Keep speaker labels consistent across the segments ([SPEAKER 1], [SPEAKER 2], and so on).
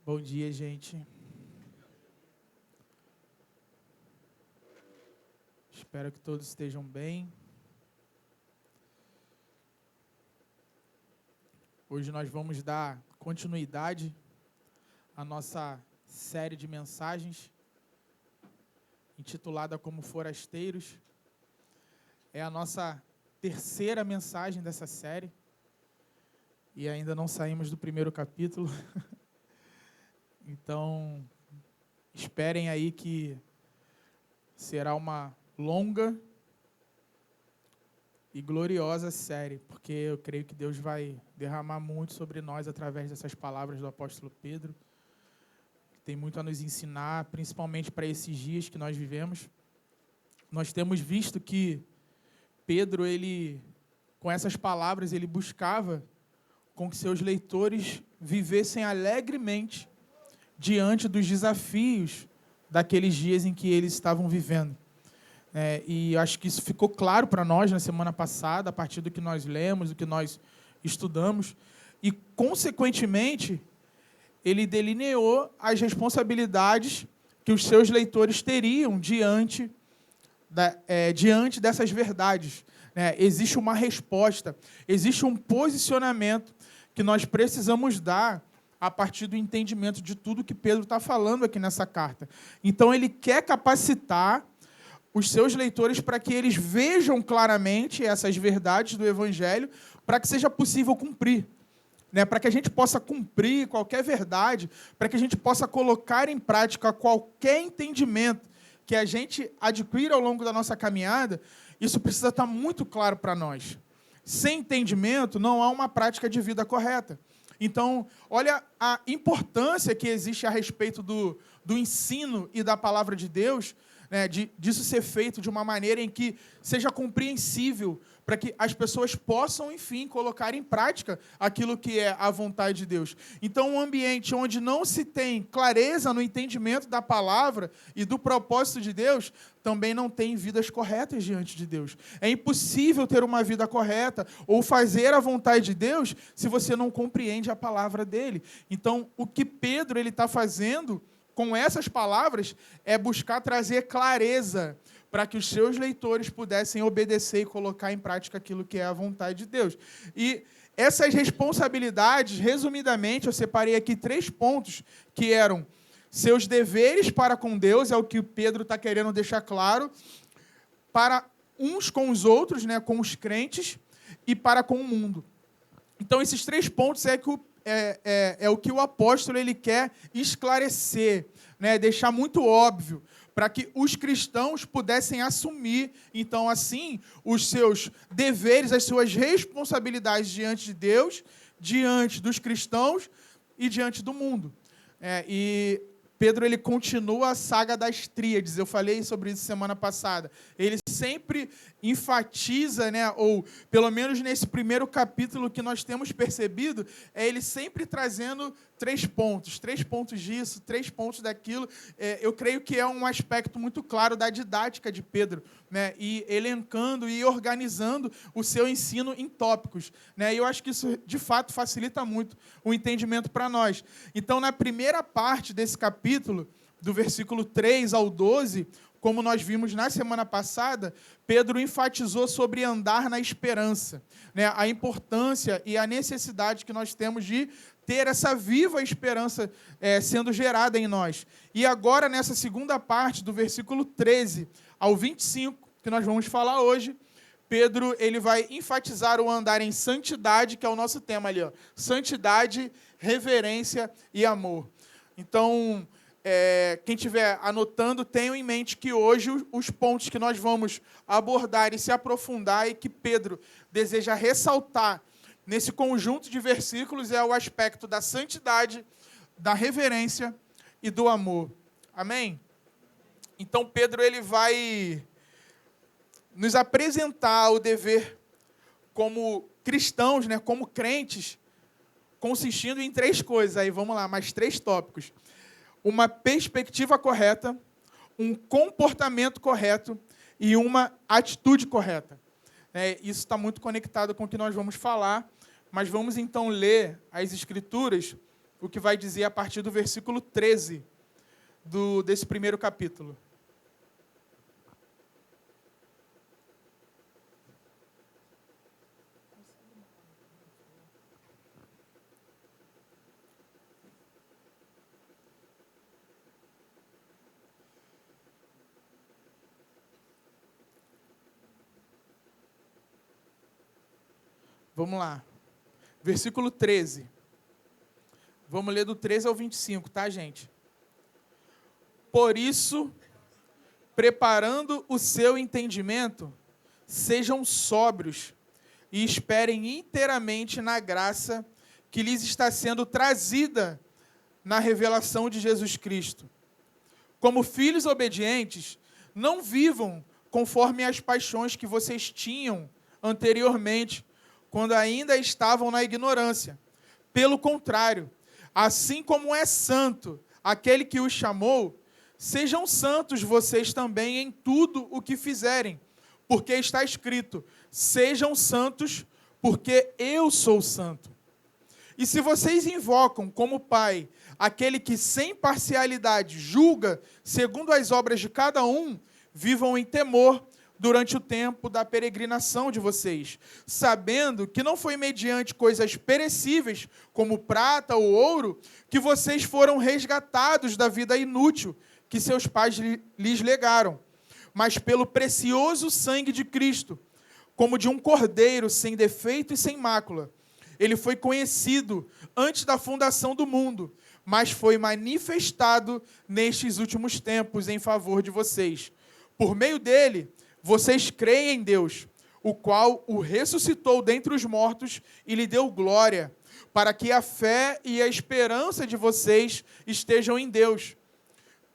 [SPEAKER 1] Bom dia, gente. Espero que todos estejam bem. Hoje nós vamos dar continuidade à nossa série de mensagens, intitulada como Forasteiros. É a nossa terceira mensagem dessa série, e ainda não saímos do primeiro capítulo. Então, esperem aí que será uma longa e gloriosa série, porque eu creio que Deus vai derramar muito sobre nós através dessas palavras do apóstolo Pedro. Tem muito a nos ensinar, principalmente para esses dias que nós vivemos. Nós temos visto que Pedro, com essas palavras, ele buscava com que seus leitores vivessem alegremente diante dos desafios daqueles dias em que eles estavam vivendo. E acho que isso ficou claro para nós na semana passada, a partir do que nós lemos, do que nós estudamos, e, consequentemente, ele delineou as responsabilidades que os seus leitores teriam diante dessas verdades. Existe uma resposta, existe um posicionamento que nós precisamos dar a partir do entendimento de tudo que Pedro está falando aqui nessa carta. Então, ele quer capacitar os seus leitores para que eles vejam claramente essas verdades do Evangelho, para que seja possível cumprir. Para que a gente possa cumprir qualquer verdade, para que a gente possa colocar em prática qualquer entendimento que a gente adquira ao longo da nossa caminhada, isso precisa estar muito claro para nós. Sem entendimento, não há uma prática de vida correta. Então, olha a importância que existe a respeito do ensino e da palavra de Deus, disso ser feito de uma maneira em que seja compreensível, para que as pessoas possam, enfim, colocar em prática aquilo que é a vontade de Deus. Então, um ambiente onde não se tem clareza no entendimento da palavra e do propósito de Deus, também não tem vidas corretas diante de Deus. É impossível ter uma vida correta ou fazer a vontade de Deus se você não compreende a palavra dele. Então, o que Pedro está fazendo com essas palavras é buscar trazer clareza para que os seus leitores pudessem obedecer e colocar em prática aquilo que é a vontade de Deus. E essas responsabilidades, resumidamente, eu separei aqui 3 pontos, que eram seus deveres para com Deus, é o que o Pedro está querendo deixar claro, para uns com os outros, com os crentes, e para com o mundo. Então, esses 3 pontos é o que o apóstolo ele quer esclarecer, deixar muito óbvio, para que os cristãos pudessem assumir, então, assim, os seus deveres, as suas responsabilidades diante de Deus, diante dos cristãos e diante do mundo. E Pedro ele continua a saga das tríades, eu falei sobre isso semana passada. Ele sempre enfatiza, ou pelo menos nesse primeiro capítulo que nós temos percebido, ele sempre trazendo 3 pontos disso, 3 pontos daquilo. Eu creio que é um aspecto muito claro da didática de Pedro, e elencando e organizando o seu ensino em tópicos. E eu acho que isso, de fato, facilita muito o entendimento para nós. Então, na primeira parte desse capítulo, do versículo 3 ao 12, como nós vimos na semana passada, Pedro enfatizou sobre andar na esperança, a importância e a necessidade que nós temos de ter essa viva esperança sendo gerada em nós. E agora, nessa segunda parte, do versículo 13 ao 25, que nós vamos falar hoje, Pedro ele vai enfatizar o andar em santidade, que é o nosso tema ali, santidade, reverência e amor. Então, quem estiver anotando, tenham em mente que hoje os pontos que nós vamos abordar e se aprofundar e que Pedro deseja ressaltar nesse conjunto de versículos é o aspecto da santidade, da reverência e do amor. Amém? Então, Pedro ele vai nos apresentar o dever como cristãos, como crentes, consistindo em 3 coisas. Aí vamos lá, mais 3 tópicos. Uma perspectiva correta, um comportamento correto e uma atitude correta. Isso está muito conectado com o que nós vamos falar, mas vamos então ler as Escrituras, o que vai dizer a partir do versículo 13 desse primeiro capítulo. Vamos lá. Versículo 13. Vamos ler do 13 ao 25, tá, gente? Por isso, preparando o seu entendimento, sejam sóbrios e esperem inteiramente na graça que lhes está sendo trazida na revelação de Jesus Cristo. Como filhos obedientes, não vivam conforme as paixões que vocês tinham anteriormente, quando ainda estavam na ignorância. Pelo contrário, assim como é santo aquele que os chamou, sejam santos vocês também em tudo o que fizerem, porque está escrito: sejam santos, porque eu sou santo. E se vocês invocam como Pai aquele que sem parcialidade julga segundo as obras de cada um, vivam em temor durante o tempo da peregrinação de vocês, sabendo que não foi mediante coisas perecíveis, como prata ou ouro, que vocês foram resgatados da vida inútil que seus pais lhes legaram, mas pelo precioso sangue de Cristo, como de um cordeiro sem defeito e sem mácula. Ele foi conhecido antes da fundação do mundo, mas foi manifestado nestes últimos tempos em favor de vocês. Por meio dele, vocês creem em Deus, o qual o ressuscitou dentre os mortos e lhe deu glória, para que a fé e a esperança de vocês estejam em Deus.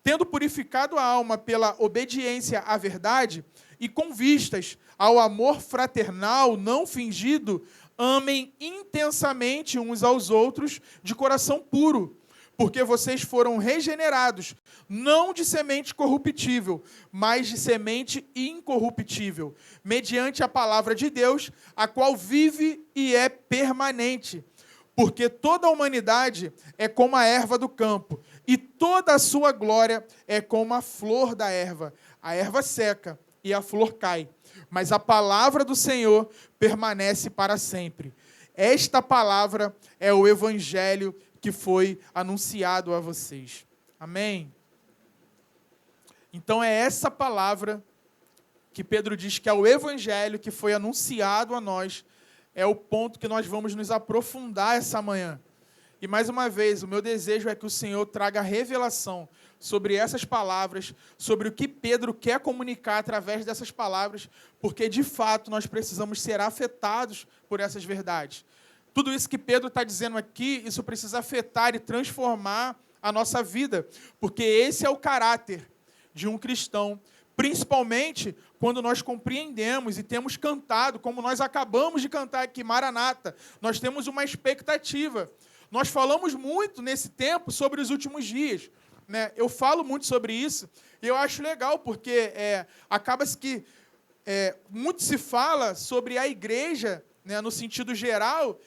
[SPEAKER 1] Tendo purificado a alma pela obediência à verdade e com vistas ao amor fraternal não fingido, amem intensamente uns aos outros de coração puro, porque vocês foram regenerados, não de semente corruptível, mas de semente incorruptível, mediante a palavra de Deus, a qual vive e é permanente. Porque toda a humanidade é como a erva do campo, e toda a sua glória é como a flor da erva. A erva seca e a flor cai, mas a palavra do Senhor permanece para sempre. Esta palavra é o evangelho que foi anunciado a vocês. Amém? Então é essa palavra que Pedro diz que é o evangelho que foi anunciado a nós, é o ponto que nós vamos nos aprofundar essa manhã. E mais uma vez, o meu desejo é que o Senhor traga revelação sobre essas palavras, sobre o que Pedro quer comunicar através dessas palavras, porque de fato nós precisamos ser afetados por essas verdades. Tudo isso que Pedro está dizendo aqui, isso precisa afetar e transformar a nossa vida, porque esse é o caráter de um cristão, principalmente quando nós compreendemos e temos cantado, como nós acabamos de cantar aqui, Maranata, nós temos uma expectativa. Nós falamos muito nesse tempo sobre os últimos dias, né? Eu falo muito sobre isso e eu acho legal, porque acaba-se que muito se fala sobre a igreja, né, no sentido geral.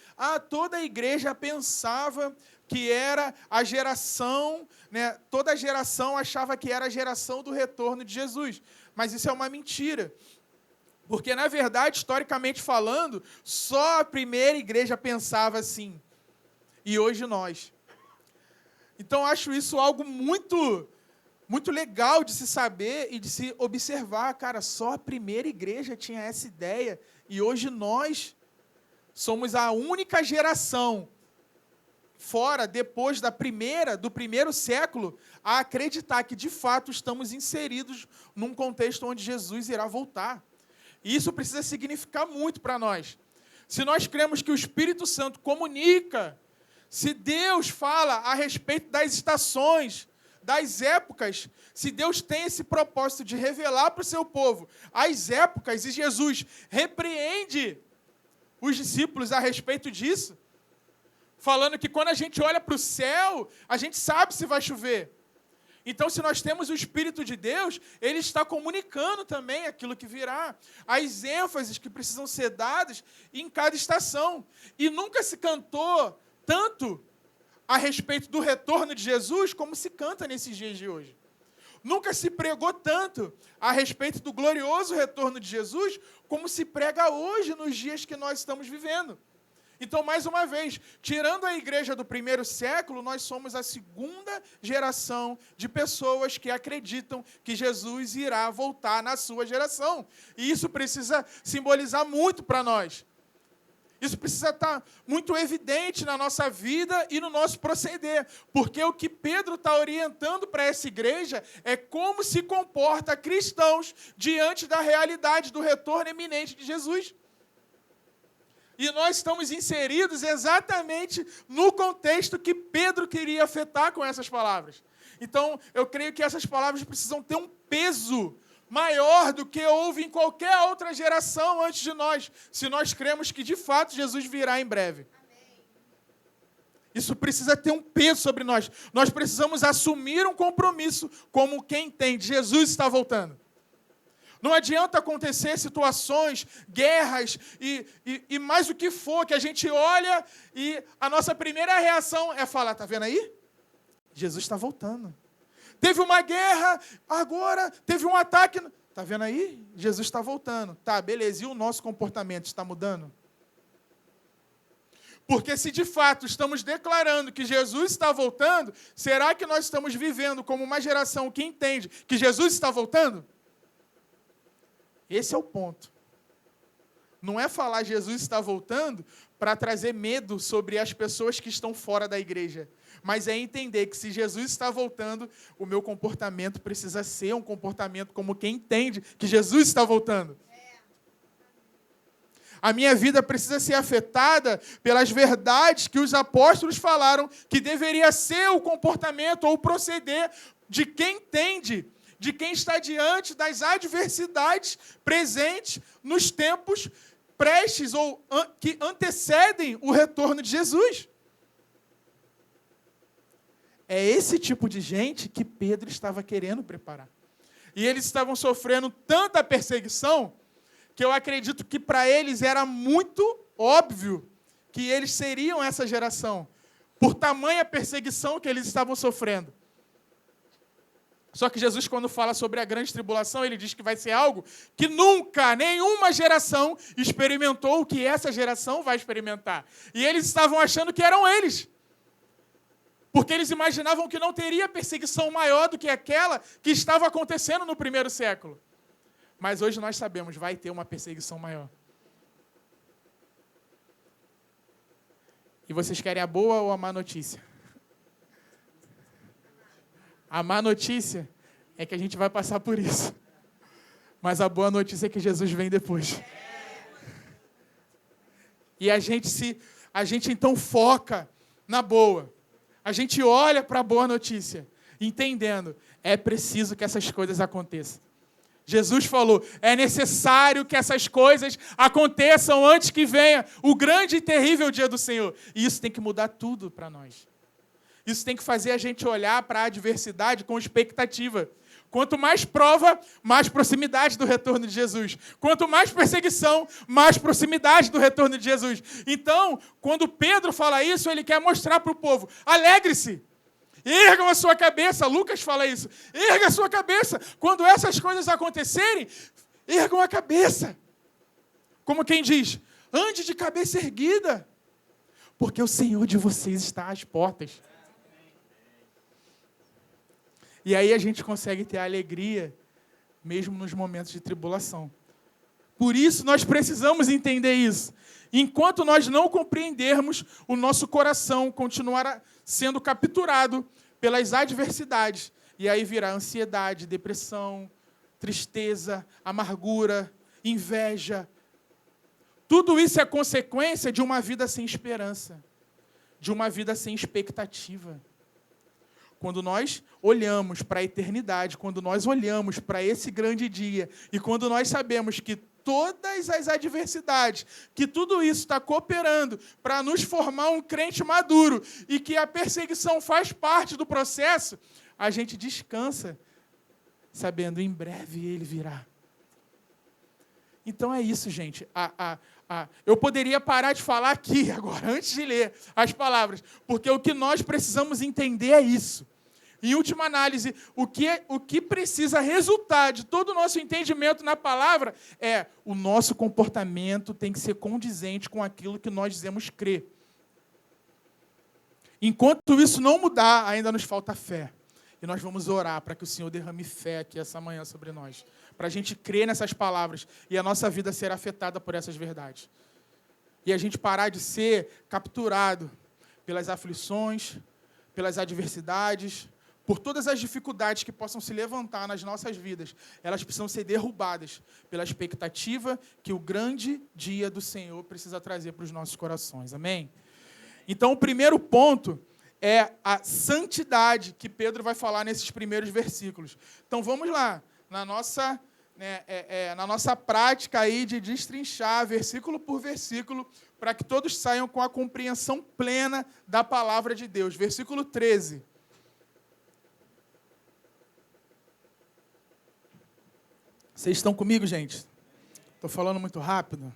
[SPEAKER 1] Toda a igreja pensava que era a geração, né, toda a geração achava que era a geração do retorno de Jesus. Mas isso é uma mentira. Porque, na verdade, historicamente falando, só a primeira igreja pensava assim. E hoje nós. Então, acho isso algo muito, muito legal de se saber e de se observar. Cara, só a primeira igreja tinha essa ideia. E hoje nós somos a única geração depois do primeiro século, a acreditar que, de fato, estamos inseridos num contexto onde Jesus irá voltar. E isso precisa significar muito para nós. Se nós cremos que o Espírito Santo comunica, se Deus fala a respeito das estações, das épocas, se Deus tem esse propósito de revelar para o seu povo as épocas, e Jesus repreende os discípulos a respeito disso, falando que quando a gente olha para o céu, a gente sabe se vai chover. Então, se nós temos o Espírito de Deus, Ele está comunicando também aquilo que virá, as ênfases que precisam ser dadas em cada estação. E nunca se cantou tanto a respeito do retorno de Jesus como se canta nesses dias de hoje. Nunca se pregou tanto a respeito do glorioso retorno de Jesus como se prega hoje nos dias que nós estamos vivendo. Então, mais uma vez, tirando a igreja do primeiro século, nós somos a segunda geração de pessoas que acreditam que Jesus irá voltar na sua geração. E isso precisa simbolizar muito para nós. Isso precisa estar muito evidente na nossa vida e no nosso proceder. Porque o que Pedro está orientando para essa igreja é como se comporta cristãos diante da realidade do retorno iminente de Jesus. E nós estamos inseridos exatamente no contexto que Pedro queria afetar com essas palavras. Então, eu creio que essas palavras precisam ter um peso maior do que houve em qualquer outra geração antes de nós, se nós cremos que, de fato, Jesus virá em breve. Amém. Isso precisa ter um peso sobre nós. Nós precisamos assumir um compromisso como quem entende. Jesus está voltando. Não adianta acontecer situações, guerras e mais o que for, que a gente olha e a nossa primeira reação é falar, está vendo aí? Jesus está voltando. Teve uma guerra, agora teve um ataque. Está vendo aí? Jesus está voltando. Tá, beleza. E o nosso comportamento está mudando? Porque se de fato estamos declarando que Jesus está voltando, será que nós estamos vivendo como uma geração que entende que Jesus está voltando? Esse é o ponto. Não é falar Jesus está voltando para trazer medo sobre as pessoas que estão fora da igreja. Mas é entender que se Jesus está voltando, o meu comportamento precisa ser um comportamento como quem entende que Jesus está voltando. A minha vida precisa ser afetada pelas verdades que os apóstolos falaram que deveria ser o comportamento ou o proceder de quem entende, de quem está diante das adversidades presentes nos tempos prestes ou que antecedem o retorno de Jesus. É esse tipo de gente que Pedro estava querendo preparar. E eles estavam sofrendo tanta perseguição que eu acredito que para eles era muito óbvio que eles seriam essa geração, por tamanha perseguição que eles estavam sofrendo. Só que Jesus, quando fala sobre a grande tribulação, ele diz que vai ser algo que nunca, nenhuma geração experimentou o que essa geração vai experimentar. E eles estavam achando que eram eles. Porque eles imaginavam que não teria perseguição maior do que aquela que estava acontecendo no primeiro século. Mas hoje nós sabemos, vai ter uma perseguição maior. E vocês querem a boa ou a má notícia? A má notícia é que a gente vai passar por isso. Mas a boa notícia é que Jesus vem depois. E a gente então foca na boa. A gente olha para a boa notícia, entendendo, é preciso que essas coisas aconteçam. Jesus falou, é necessário que essas coisas aconteçam antes que venha o grande e terrível dia do Senhor. E isso tem que mudar tudo para nós. Isso tem que fazer a gente olhar para a adversidade com expectativa. Quanto mais prova, mais proximidade do retorno de Jesus. Quanto mais perseguição, mais proximidade do retorno de Jesus. Então, quando Pedro fala isso, ele quer mostrar para o povo, alegre-se, ergam a sua cabeça. Lucas fala isso, erga a sua cabeça. Quando essas coisas acontecerem, ergam a cabeça. Como quem diz, ande de cabeça erguida, porque o Senhor de vocês está às portas. E aí a gente consegue ter alegria, mesmo nos momentos de tribulação. Por isso nós precisamos entender isso. Enquanto nós não compreendermos, o nosso coração continuará sendo capturado pelas adversidades. E aí virá ansiedade, depressão, tristeza, amargura, inveja. Tudo isso é consequência de uma vida sem esperança, de uma vida sem expectativa. Quando nós olhamos para a eternidade, quando nós olhamos para esse grande dia, e quando nós sabemos que todas as adversidades, que tudo isso está cooperando para nos formar um crente maduro, e que a perseguição faz parte do processo, a gente descansa, sabendo, em breve ele virá. Então é isso, gente. A Eu poderia parar de falar aqui agora, antes de ler as palavras, porque o que nós precisamos entender é isso. Em última análise, o que precisa resultar de todo o nosso entendimento na palavra é o nosso comportamento tem que ser condizente com aquilo que nós dizemos crer. Enquanto isso não mudar, ainda nos falta fé. E nós vamos orar para que o Senhor derrame fé aqui essa manhã sobre nós. Para a gente crer nessas palavras e a nossa vida ser afetada por essas verdades. E a gente parar de ser capturado pelas aflições, pelas adversidades, por todas as dificuldades que possam se levantar nas nossas vidas. Elas precisam ser derrubadas pela expectativa que o grande dia do Senhor precisa trazer para os nossos corações. Amém? Então, o primeiro ponto é a santidade que Pedro vai falar nesses primeiros versículos. Então, vamos lá, na nossa prática aí de destrinchar versículo por versículo, para que todos saiam com a compreensão plena da palavra de Deus. Versículo 13. Vocês estão comigo, gente? Estou falando muito rápido?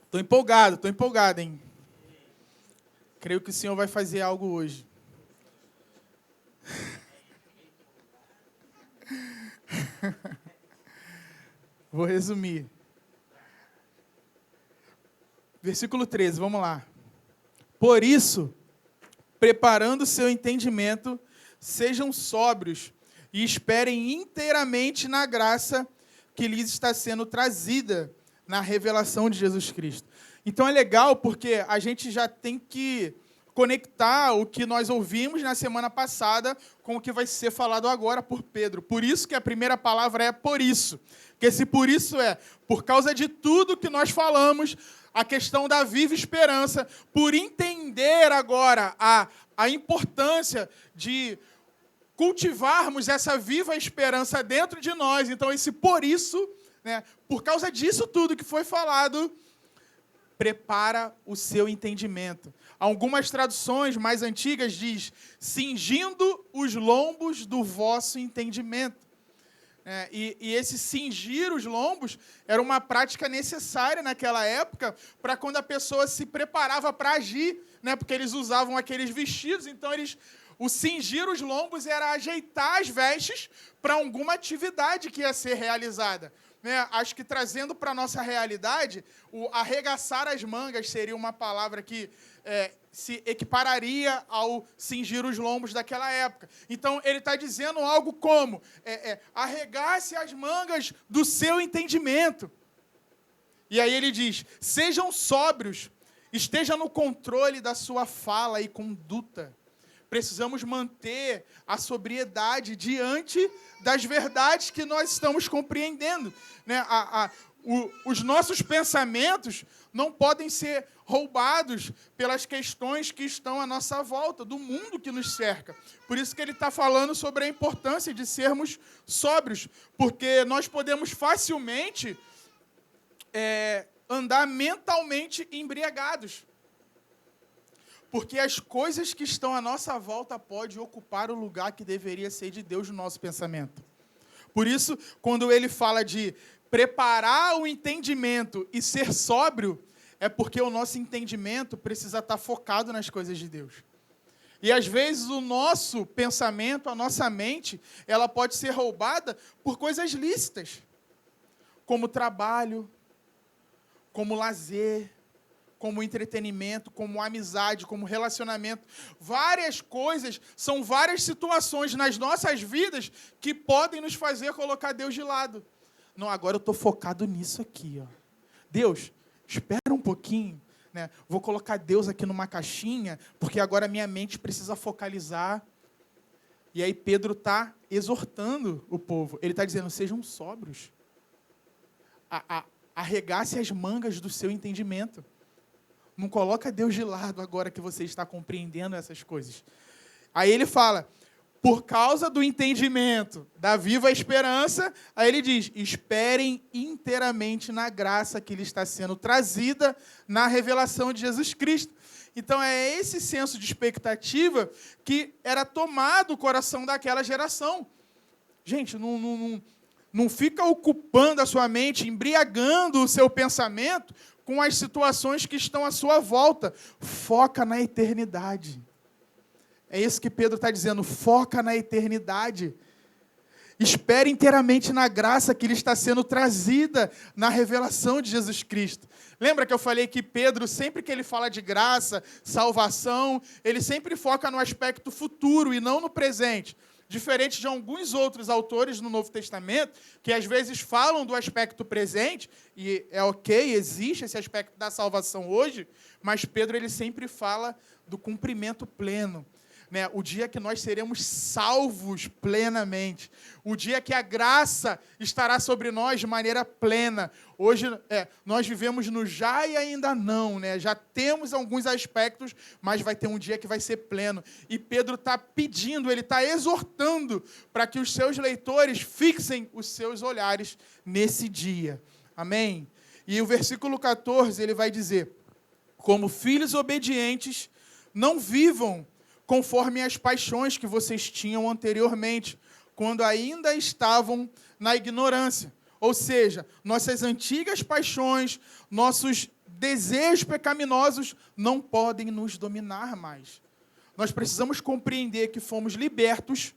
[SPEAKER 1] Estou empolgado, hein? Creio que o Senhor vai fazer algo hoje. Vou resumir. Versículo 13, vamos lá. Por isso, preparando seu entendimento, sejam sóbrios e esperem inteiramente na graça que lhes está sendo trazida na revelação de Jesus Cristo. Então é legal porque a gente já tem que conectar o que nós ouvimos na semana passada com o que vai ser falado agora por Pedro. Por isso que a primeira palavra é por isso. Porque se por isso é por causa de tudo que nós falamos, a questão da viva esperança, por entender agora a importância de cultivarmos essa viva esperança dentro de nós. Então, esse por isso, né, por causa disso tudo que foi falado, prepara o seu entendimento. Algumas traduções mais antigas diz, cingindo os lombos do vosso entendimento. E esse cingir os lombos era uma prática necessária naquela época para quando a pessoa se preparava para agir, né, porque eles usavam aqueles vestidos, então o cingir os lombos era ajeitar as vestes para alguma atividade que ia ser realizada. Acho que trazendo para a nossa realidade, o arregaçar as mangas seria uma palavra que se equipararia ao cingir os lombos daquela época. Então, ele está dizendo algo como, arregace as mangas do seu entendimento. E aí ele diz, sejam sóbrios, esteja no controle da sua fala e conduta. Precisamos manter a sobriedade diante das verdades que nós estamos compreendendo. Os nossos pensamentos não podem ser roubados pelas questões que estão à nossa volta, do mundo que nos cerca. Por isso que ele está falando sobre a importância de sermos sóbrios, porque nós podemos facilmente andar mentalmente embriagados. Porque as coisas que estão à nossa volta podem ocupar o lugar que deveria ser de Deus no nosso pensamento. Por isso, quando ele fala de preparar o entendimento e ser sóbrio, é porque o nosso entendimento precisa estar focado nas coisas de Deus. E, às vezes, o nosso pensamento, a nossa mente, ela pode ser roubada por coisas lícitas, como trabalho, como lazer, como entretenimento, como amizade, como relacionamento. Várias coisas, são várias situações nas nossas vidas que podem nos fazer colocar Deus de lado. Não, agora eu estou focado nisso aqui. Ó. Deus, espera um pouquinho. Né? Vou colocar Deus aqui numa caixinha, porque agora minha mente precisa focalizar. E aí Pedro está exortando o povo. Ele está dizendo, sejam sóbrios. Arregace as mangas do seu entendimento. Não coloca Deus de lado agora que você está compreendendo essas coisas. Aí ele fala, por causa do entendimento da viva esperança, aí ele diz, esperem inteiramente na graça que lhe está sendo trazida na revelação de Jesus Cristo. Então é esse senso de expectativa que era tomado o coração daquela geração. Gente, Não fica ocupando a sua mente, embriagando o seu pensamento com as situações que estão à sua volta. Foca na eternidade. É isso que Pedro está dizendo, foca na eternidade. Espere inteiramente na graça que lhe está sendo trazida na revelação de Jesus Cristo. Lembra que eu falei que Pedro, sempre que ele fala de graça, salvação, ele sempre foca no aspecto futuro e não no presente. Diferente de alguns outros autores no Novo Testamento, que às vezes falam do aspecto presente, e é ok, existe esse aspecto da salvação hoje, mas Pedro ele sempre fala do cumprimento pleno. Né? O dia que nós seremos salvos plenamente. O dia que a graça estará sobre nós de maneira plena. Hoje nós vivemos no já e ainda não. Né? Já temos alguns aspectos, mas vai ter um dia que vai ser pleno. E Pedro está pedindo, ele está exortando para que os seus leitores fixem os seus olhares nesse dia. Amém? E o versículo 14, ele vai dizer: como filhos obedientes, não vivam conforme as paixões que vocês tinham anteriormente, quando ainda estavam na ignorância. Ou seja, nossas antigas paixões, nossos desejos pecaminosos não podem nos dominar mais. Nós precisamos compreender que fomos libertos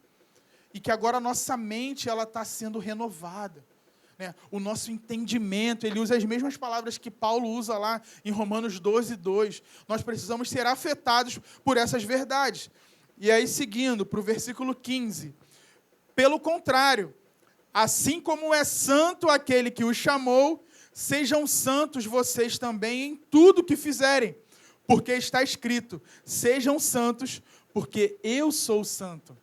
[SPEAKER 1] e que agora a nossa mente está sendo renovada. Né? O nosso entendimento, ele usa as mesmas palavras que Paulo usa lá em Romanos 12, 2. Nós precisamos ser afetados por essas verdades. E aí, seguindo para o versículo 15. Pelo contrário, assim como é santo aquele que os chamou, sejam santos vocês também em tudo que fizerem, porque está escrito: sejam santos, porque eu sou santo.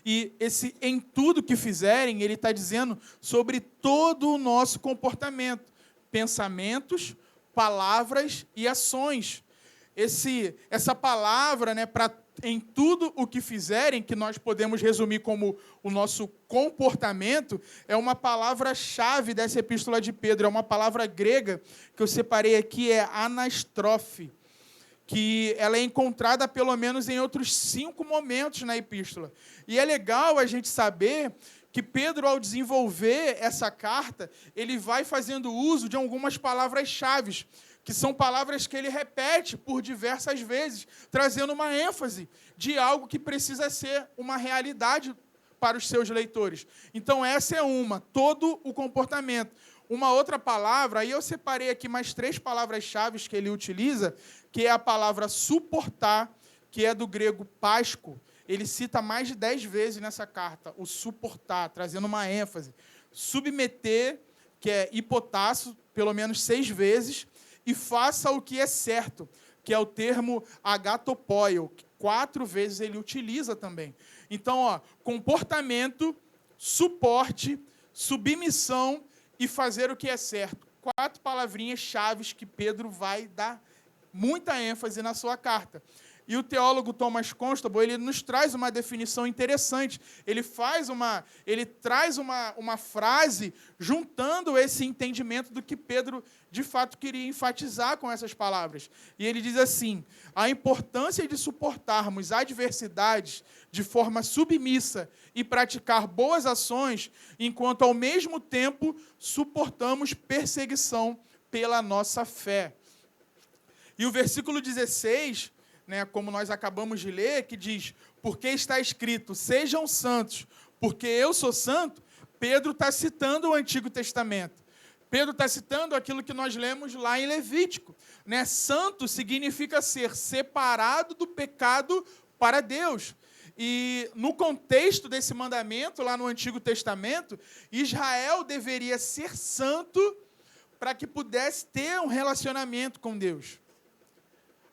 [SPEAKER 1] E esse em tudo que fizerem, ele está dizendo sobre todo o nosso comportamento, pensamentos, palavras e ações. Essa palavra, né, para em tudo o que fizerem, que nós podemos resumir como o nosso comportamento, é uma palavra-chave dessa epístola de Pedro, é uma palavra grega que eu separei aqui, é anastrofe, que ela é encontrada pelo menos em outros 5 momentos na epístola. E é legal a gente saber que Pedro, ao desenvolver essa carta, ele vai fazendo uso de algumas palavras-chave, que são palavras que ele repete por diversas vezes, trazendo uma ênfase de algo que precisa ser uma realidade para os seus leitores. Então, essa é todo o comportamento. Uma outra palavra, aí eu separei aqui mais 3 palavras-chave que ele utiliza, que é a palavra suportar, que é do grego pasco. Ele cita mais de 10 vezes nessa carta, o suportar, trazendo uma ênfase. Submeter, que é hipotasso, pelo menos 6 vezes, e faça o que é certo, que é o termo agatopoio, que 4 vezes ele utiliza também. Então, comportamento, suporte, submissão e fazer o que é certo. 4 palavrinhas-chave que Pedro vai dar muita ênfase na sua carta. E o teólogo Thomas Constable, ele nos traz uma definição interessante. Ele traz uma frase juntando esse entendimento do que Pedro, de fato, queria enfatizar com essas palavras. E ele diz assim: a importância de suportarmos adversidades de forma submissa e praticar boas ações, enquanto, ao mesmo tempo, suportamos perseguição pela nossa fé. E o versículo 16... como nós acabamos de ler, que diz: porque está escrito, sejam santos, porque eu sou santo. Pedro está citando o Antigo Testamento. Pedro está citando aquilo que nós lemos lá em Levítico. Santo significa ser separado do pecado para Deus. E no contexto desse mandamento, lá no Antigo Testamento, Israel deveria ser santo para que pudesse ter um relacionamento com Deus.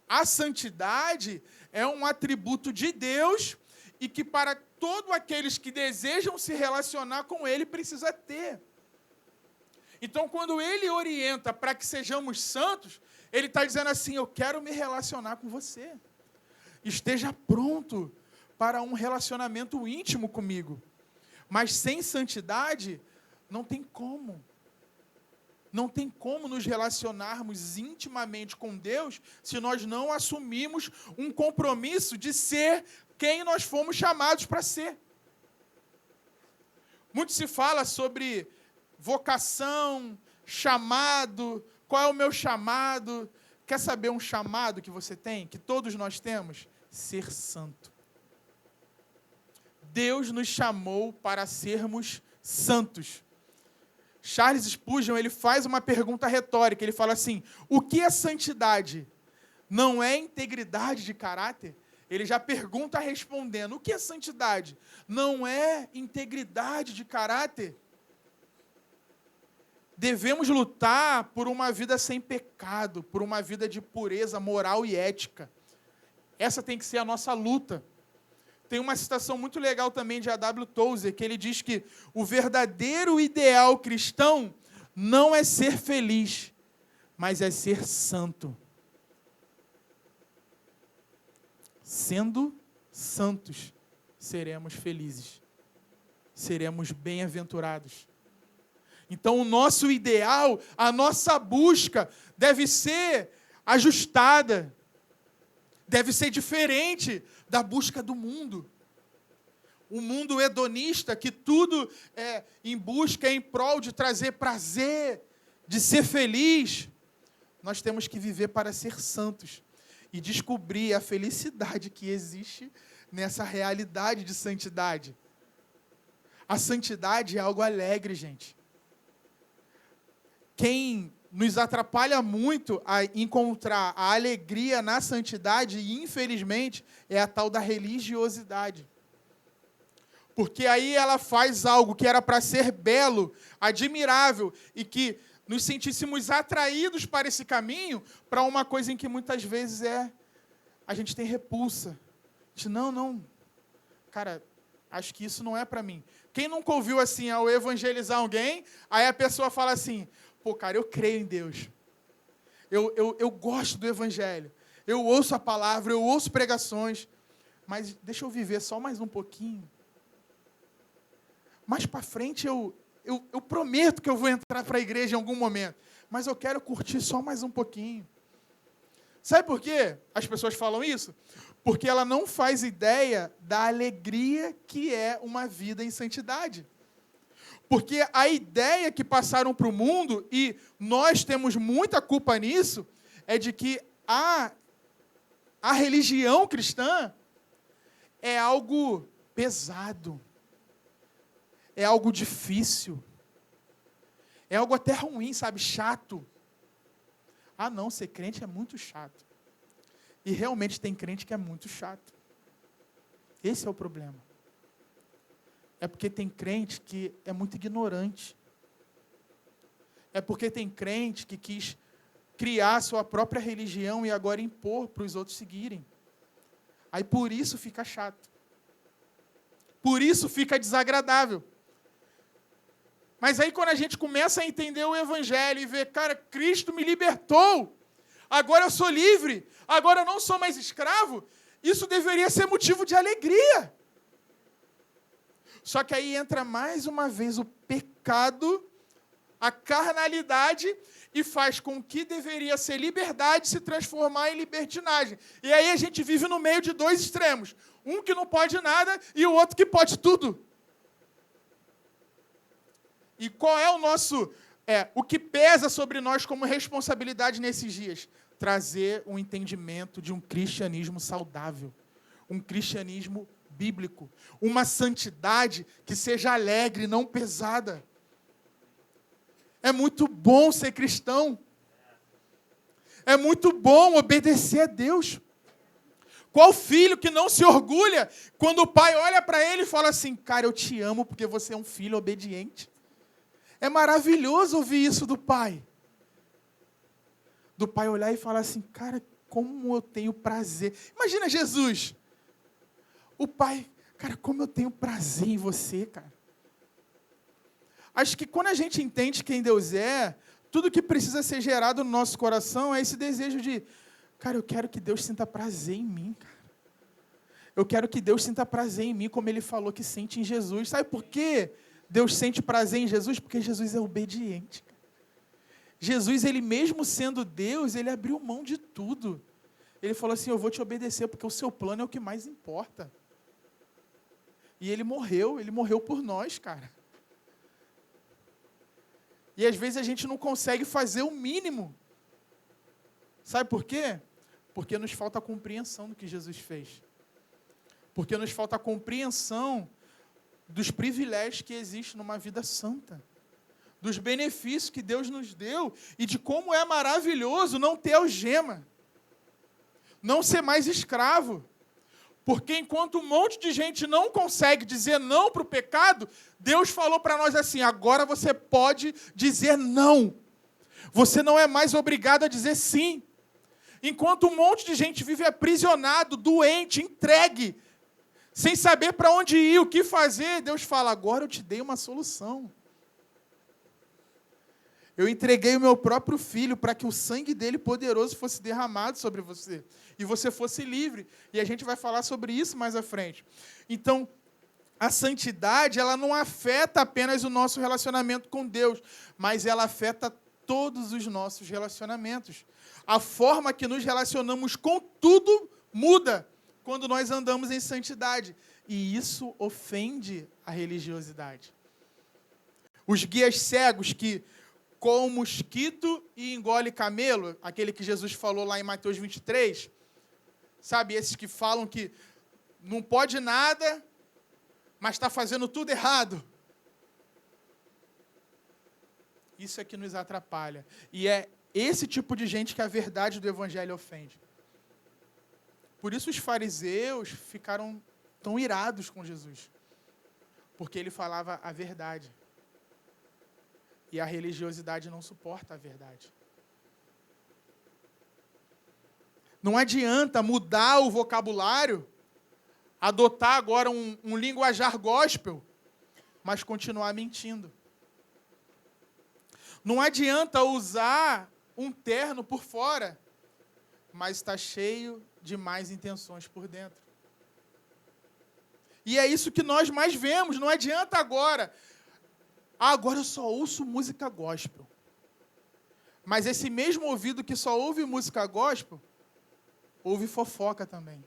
[SPEAKER 1] A santidade é um atributo de Deus e que para todos aqueles que desejam se relacionar com Ele precisa ter. Então, quando Ele orienta para que sejamos santos, Ele está dizendo assim: eu quero me relacionar com você. Esteja pronto para um relacionamento íntimo comigo. Mas sem santidade, não tem como. Não tem como nos relacionarmos intimamente com Deus se nós não assumirmos um compromisso de ser quem nós fomos chamados para ser. Muito se fala sobre vocação, chamado, qual é o meu chamado? Quer saber um chamado que você tem, que todos nós temos? Ser santo. Deus nos chamou para sermos santos. Charles Spurgeon, ele faz uma pergunta retórica, ele fala assim, o que é santidade? Não é integridade de caráter? Ele já pergunta respondendo, o que é santidade? Não é integridade de caráter? Devemos lutar por uma vida sem pecado, por uma vida de pureza moral e ética. Essa tem que ser a nossa luta. Tem uma citação muito legal também de A.W. Tozer, que ele diz que o verdadeiro ideal cristão não é ser feliz, mas é ser santo. Sendo santos, seremos felizes, seremos bem-aventurados. Então, o nosso ideal, a nossa busca, deve ser ajustada, deve ser diferente da busca do mundo. O mundo hedonista, que tudo é em busca, em prol de trazer prazer, de ser feliz. Nós temos que viver para ser santos e descobrir a felicidade que existe nessa realidade de santidade. A santidade é algo alegre, gente. Quem nos atrapalha muito a encontrar a alegria na santidade, e infelizmente, é a tal da religiosidade. Porque aí ela faz algo que era para ser belo, admirável, e que nos sentíssemos atraídos para esse caminho, para uma coisa em que muitas vezes a gente tem repulsa. A gente, não, cara, acho que isso não é para mim. Quem nunca ouviu assim, ao evangelizar alguém, aí a pessoa fala assim, pô, cara, eu creio em Deus. Eu gosto do evangelho. Eu ouço a palavra, eu ouço pregações, mas deixa eu viver só mais um pouquinho. Mais para frente eu prometo que eu vou entrar para a igreja em algum momento, mas eu quero curtir só mais um pouquinho. Sabe por quê as pessoas falam isso? Porque ela não faz ideia da alegria que é uma vida em santidade. Porque a ideia que passaram para o mundo, e nós temos muita culpa nisso, é de que a religião cristã é algo pesado, é algo difícil, é algo até ruim, sabe, chato. Ah, não, ser crente é muito chato. E realmente tem crente que é muito chato. Esse é o problema. É porque tem crente que é muito ignorante. É porque tem crente que quis criar sua própria religião e agora impor para os outros seguirem. Aí por isso fica chato. Por isso fica desagradável. Mas aí quando a gente começa a entender o evangelho e ver, cara, Cristo me libertou, agora eu sou livre, agora eu não sou mais escravo, isso deveria ser motivo de alegria. Só que aí entra mais uma vez o pecado, a carnalidade, e faz com que deveria ser liberdade se transformar em libertinagem. E aí a gente vive no meio de dois extremos. Um que não pode nada e o outro que pode tudo. E qual é o que pesa sobre nós como responsabilidade nesses dias? Trazer um entendimento de um cristianismo saudável, um cristianismo bíblico, uma santidade que seja alegre, não pesada. É muito bom ser cristão. É muito bom obedecer a Deus. Qual filho que não se orgulha quando o pai olha para ele e fala assim, cara, eu te amo porque você é um filho obediente. É maravilhoso ouvir isso do pai. Do pai olhar e falar assim, cara, como eu tenho prazer. Imagina Jesus. O pai, cara, como eu tenho prazer em você, cara. Acho que quando a gente entende quem Deus é, tudo que precisa ser gerado no nosso coração é esse desejo de, cara, eu quero que Deus sinta prazer em mim, cara. Eu quero que Deus sinta prazer em mim, como Ele falou que sente em Jesus. Sabe por quê? Deus sente prazer em Jesus? Porque Jesus é obediente. Jesus, Ele mesmo sendo Deus, Ele abriu mão de tudo. Ele falou assim, eu vou te obedecer, porque o seu plano é o que mais importa. E Ele morreu por nós, cara. E às vezes a gente não consegue fazer o mínimo. Sabe por quê? Porque nos falta a compreensão do que Jesus fez. Porque nos falta a compreensão dos privilégios que existem numa vida santa. Dos benefícios que Deus nos deu e de como é maravilhoso não ter algema. Não ser mais escravo. Porque enquanto um monte de gente não consegue dizer não para o pecado, Deus falou para nós assim, agora você pode dizer não. Você não é mais obrigado a dizer sim. Enquanto um monte de gente vive aprisionado, doente, entregue, sem saber para onde ir, o que fazer, Deus fala, agora eu te dei uma solução. Eu entreguei o meu próprio filho para que o sangue dele poderoso fosse derramado sobre você. E você fosse livre. E a gente vai falar sobre isso mais à frente. Então, a santidade, ela não afeta apenas o nosso relacionamento com Deus, mas ela afeta todos os nossos relacionamentos. A forma que nos relacionamos com tudo muda quando nós andamos em santidade. E isso ofende a religiosidade. Os guias cegos que com mosquito e engole camelo, aquele que Jesus falou lá em Mateus 23, sabe, esses que falam que não pode nada, mas está fazendo tudo errado. Isso é que nos atrapalha. E é esse tipo de gente que a verdade do Evangelho ofende. Por isso os fariseus ficaram tão irados com Jesus, porque ele falava a verdade. E a religiosidade não suporta a verdade. Não adianta mudar o vocabulário, adotar agora um linguajar gospel, mas continuar mentindo. Não adianta usar um terno por fora, mas está cheio de más intenções por dentro. E é isso que nós mais vemos. Não adianta agora... agora eu só ouço música gospel. Mas esse mesmo ouvido que só ouve música gospel, ouve fofoca também.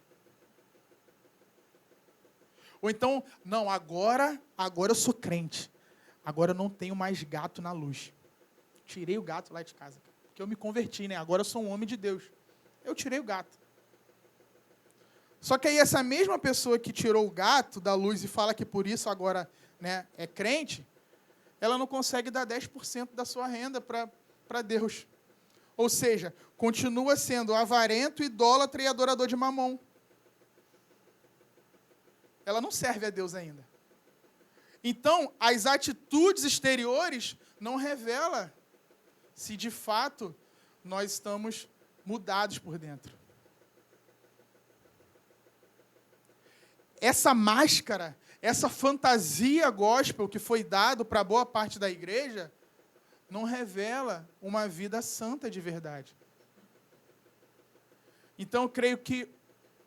[SPEAKER 1] Ou então, não, agora eu sou crente. Agora eu não tenho mais gato na luz. Tirei o gato lá de casa. Porque eu me converti, né? Agora eu sou um homem de Deus. Eu tirei o gato. Só que aí essa mesma pessoa que tirou o gato da luz e fala que por isso agora, né, é crente, ela não consegue dar 10% da sua renda para Deus. Ou seja, continua sendo avarento, idólatra e adorador de mamon. Ela não serve a Deus ainda. Então, as atitudes exteriores não revelam se de fato nós estamos mudados por dentro. Essa máscara, essa fantasia gospel que foi dado para boa parte da igreja, não revela uma vida santa de verdade. Então, eu creio que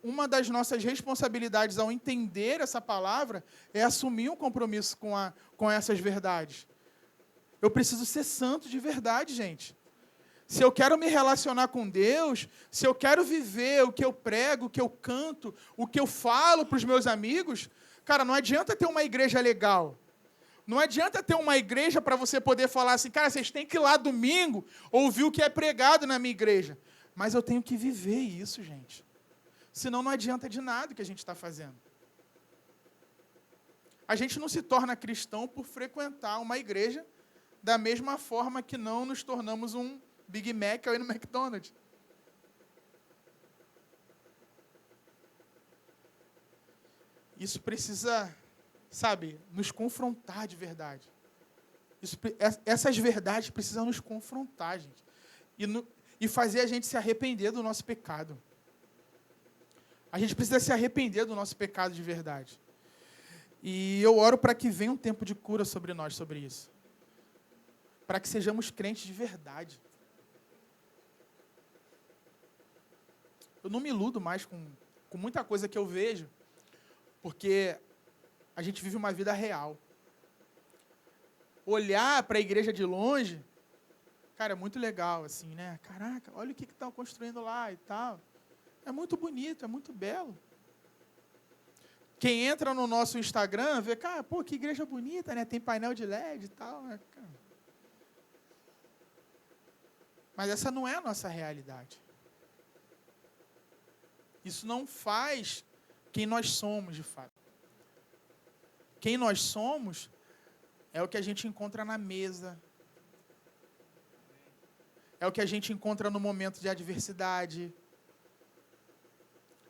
[SPEAKER 1] uma das nossas responsabilidades ao entender essa palavra é assumir um compromisso com essas verdades. Eu preciso ser santo de verdade, gente. Se eu quero me relacionar com Deus, se eu quero viver o que eu prego, o que eu canto, o que eu falo para os meus amigos, cara, não adianta ter uma igreja legal. Não adianta ter uma igreja para você poder falar assim, cara, vocês têm que ir lá domingo ouvir o que é pregado na minha igreja. Mas eu tenho que viver isso, gente. Senão não adianta de nada o que a gente está fazendo. A gente não se torna cristão por frequentar uma igreja da mesma forma que não nos tornamos um Big Mac ou ir no McDonald's. Isso precisa, sabe, nos confrontar de verdade. Essas verdades precisam nos confrontar, gente. E fazer a gente se arrepender do nosso pecado. A gente precisa se arrepender do nosso pecado de verdade. E eu oro para que venha um tempo de cura sobre nós, sobre isso. Para que sejamos crentes de verdade. Eu não me iludo mais com muita coisa que eu vejo, porque a gente vive uma vida real. Olhar para a igreja de longe, cara, é muito legal, assim, né? Caraca, olha o que estão construindo lá e tal. É muito bonito, é muito belo. Quem entra no nosso Instagram vê, cara, pô, que igreja bonita, né? Tem painel de LED e tal, né? Mas essa não é a nossa realidade. Isso não faz quem nós somos, de fato. Quem nós somos é o que a gente encontra na mesa. É o que a gente encontra no momento de adversidade.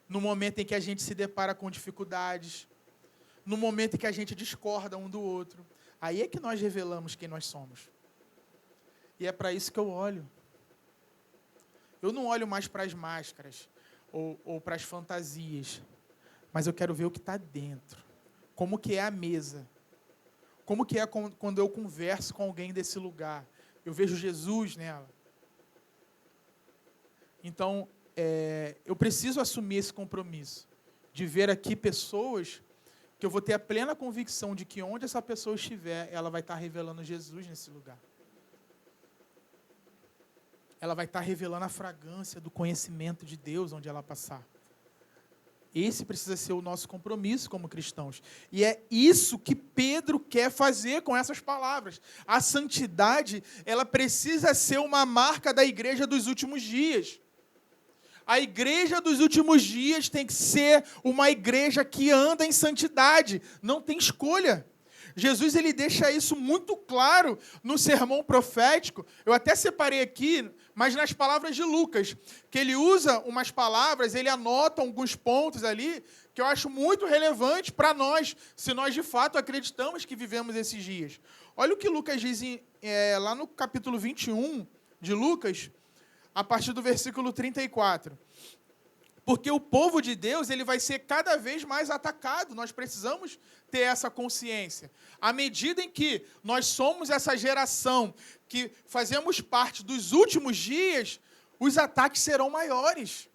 [SPEAKER 1] No momento em que a gente se depara com dificuldades. No momento em que a gente discorda um do outro. Aí é que nós revelamos quem nós somos. E é para isso que eu olho. Eu não olho mais para as máscaras ou para as fantasias, mas eu quero ver o que está dentro. Como que é a mesa. Como que é quando eu converso com alguém desse lugar. Eu vejo Jesus nela. Então, eu preciso assumir esse compromisso de ver aqui pessoas que eu vou ter a plena convicção de que onde essa pessoa estiver, ela vai estar revelando Jesus nesse lugar. Ela vai estar revelando a fragrância do conhecimento de Deus onde ela passar. Esse precisa ser o nosso compromisso como cristãos. E é isso que Pedro quer fazer com essas palavras. A santidade, ela precisa ser uma marca da igreja dos últimos dias. A igreja dos últimos dias tem que ser uma igreja que anda em santidade. Não tem escolha. Jesus ele deixa isso muito claro no sermão profético. Eu até separei aqui, mas nas palavras de Lucas, que ele usa umas palavras, ele anota alguns pontos ali, que eu acho muito relevante para nós, se nós de fato acreditamos que vivemos esses dias. Olha o que Lucas diz lá no capítulo 21 de Lucas, a partir do versículo 34. Porque o povo de Deus ele vai ser cada vez mais atacado. Nós precisamos ter essa consciência. À medida em que nós somos essa geração que fazemos parte dos últimos dias, os ataques serão maiores.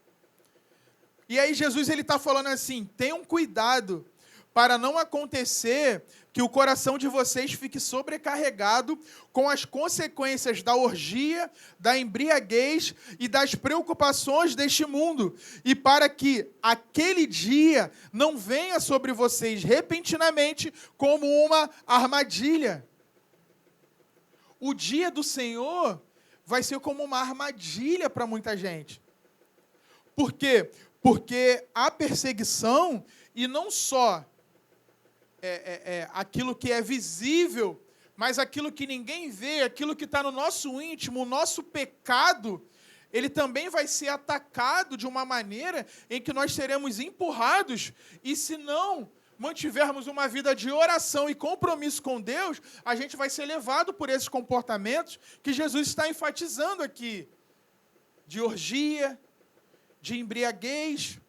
[SPEAKER 1] E aí Jesus ele está falando assim, tenham cuidado para não acontecer que o coração de vocês fique sobrecarregado com as consequências da orgia, da embriaguez e das preocupações deste mundo, e para que aquele dia não venha sobre vocês repentinamente como uma armadilha. O dia do Senhor vai ser como uma armadilha para muita gente. Por quê? Porque a perseguição, e não só aquilo que é visível, mas aquilo que ninguém vê, aquilo que está no nosso íntimo, o nosso pecado, ele também vai ser atacado de uma maneira em que nós seremos empurrados, e se não mantivermos uma vida de oração e compromisso com Deus, a gente vai ser levado por esses comportamentos que Jesus está enfatizando aqui, de orgia, de embriaguez,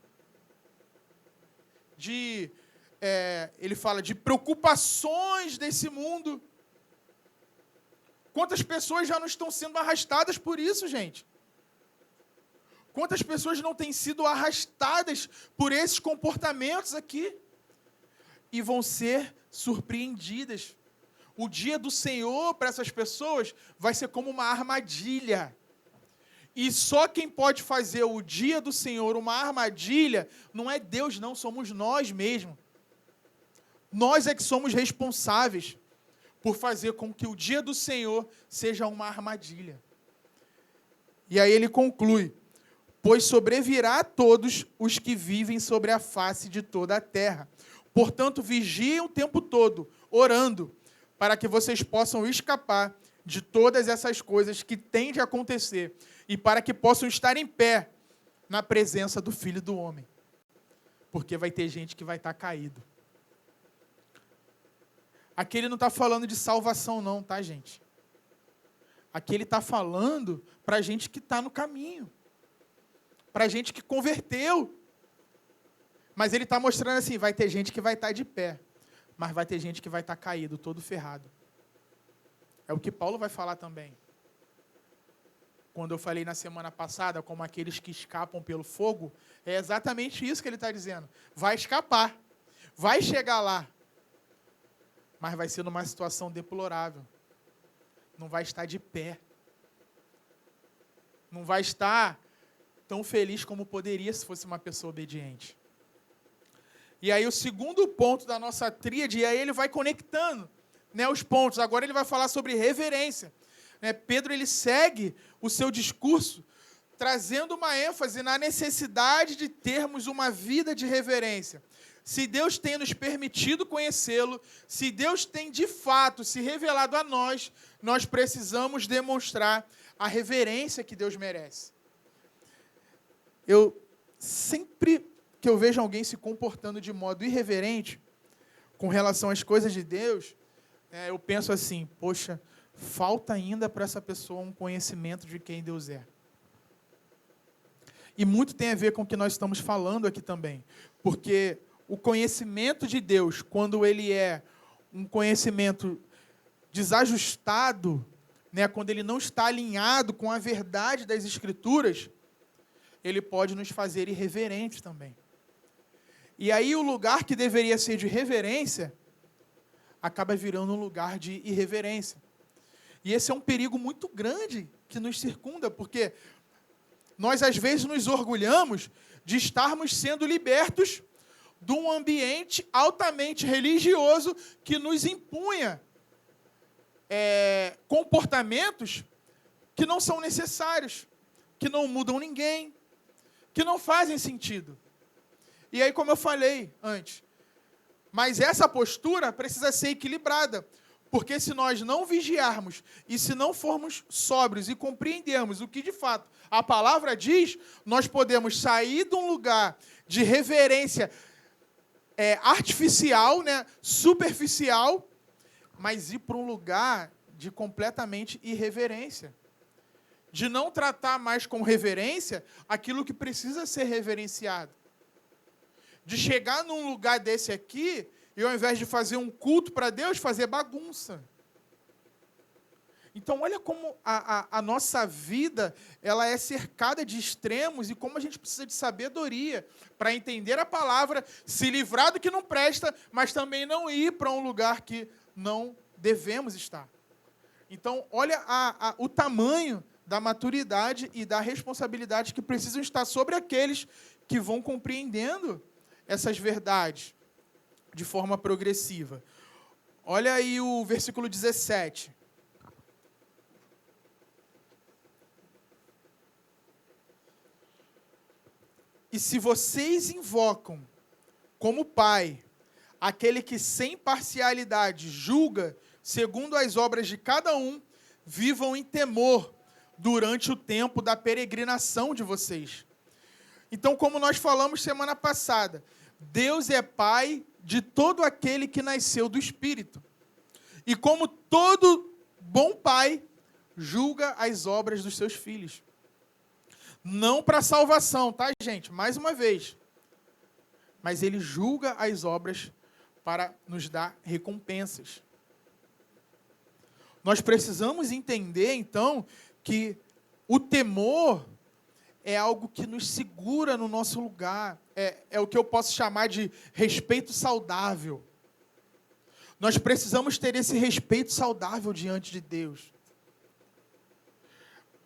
[SPEAKER 1] ele fala de preocupações desse mundo. Quantas pessoas já não estão sendo arrastadas por isso, gente? Quantas pessoas não têm sido arrastadas por esses comportamentos aqui? E vão ser surpreendidas. O dia do Senhor para essas pessoas vai ser como uma armadilha. E só quem pode fazer o dia do Senhor uma armadilha não é Deus, não, somos nós mesmos. Nós é que somos responsáveis por fazer com que o dia do Senhor seja uma armadilha. E aí ele conclui, pois sobrevirá a todos os que vivem sobre a face de toda a terra. Portanto, vigiem o tempo todo, orando, para que vocês possam escapar de todas essas coisas que têm de acontecer e para que possam estar em pé na presença do Filho do Homem. Porque vai ter gente que vai estar caído. Aqui ele não está falando de salvação não, tá, gente? Aqui ele está falando para a gente que está no caminho. Para a gente que converteu. Mas ele está mostrando assim, vai ter gente que vai estar de pé. Mas vai ter gente que vai estar caído, todo ferrado. É o que Paulo vai falar também. Quando eu falei na semana passada, como aqueles que escapam pelo fogo, é exatamente isso que ele está dizendo. Vai escapar. Vai chegar lá. Mas vai ser numa situação deplorável. Não vai estar de pé. Não vai estar tão feliz como poderia se fosse uma pessoa obediente. E aí o segundo ponto da nossa tríade, e aí ele vai conectando, né, os pontos. Agora ele vai falar sobre reverência. né? Pedro ele segue o seu discurso trazendo uma ênfase na necessidade de termos uma vida de reverência. Se Deus tem nos permitido conhecê-lo, se Deus tem de fato se revelado a nós, nós precisamos demonstrar a reverência que Deus merece. Sempre que eu vejo alguém se comportando de modo irreverente com relação às coisas de Deus, eu penso assim, poxa, falta ainda para essa pessoa um conhecimento de quem Deus é. E muito tem a ver com o que nós estamos falando aqui também, porque o conhecimento de Deus, quando ele é um conhecimento desajustado, né, quando ele não está alinhado com a verdade das Escrituras, ele pode nos fazer irreverentes também. E aí o lugar que deveria ser de reverência, acaba virando um lugar de irreverência. E esse é um perigo muito grande que nos circunda, porque nós às vezes nos orgulhamos de estarmos sendo libertos de um ambiente altamente religioso que nos impunha comportamentos que não são necessários, que não mudam ninguém, que não fazem sentido. E aí, como eu falei antes, mas essa postura precisa ser equilibrada, porque se nós não vigiarmos e se não formos sóbrios e compreendermos o que de fato a palavra diz, nós podemos sair de um lugar de reverência artificial, né, superficial, mas ir para um lugar de completamente irreverência. De não tratar mais com reverência aquilo que precisa ser reverenciado. De chegar num lugar desse aqui e, ao invés de fazer um culto para Deus, fazer bagunça. Então, olha como a nossa vida ela é cercada de extremos e como a gente precisa de sabedoria para entender a palavra, se livrar do que não presta, mas também não ir para um lugar que não devemos estar. Então, olha o tamanho da maturidade e da responsabilidade que precisam estar sobre aqueles que vão compreendendo essas verdades de forma progressiva. Olha aí o versículo 17. E se vocês invocam como Pai aquele que sem parcialidade julga segundo as obras de cada um, vivam em temor durante o tempo da peregrinação de vocês. Então, como nós falamos semana passada, Deus é Pai de todo aquele que nasceu do Espírito. E como todo bom pai, julga as obras dos seus filhos. Não para salvação, tá, gente? Mais uma vez. Mas ele julga as obras para nos dar recompensas. Nós precisamos entender, então, que o temor é algo que nos segura no nosso lugar. É o que eu posso chamar de respeito saudável. Nós precisamos ter esse respeito saudável diante de Deus.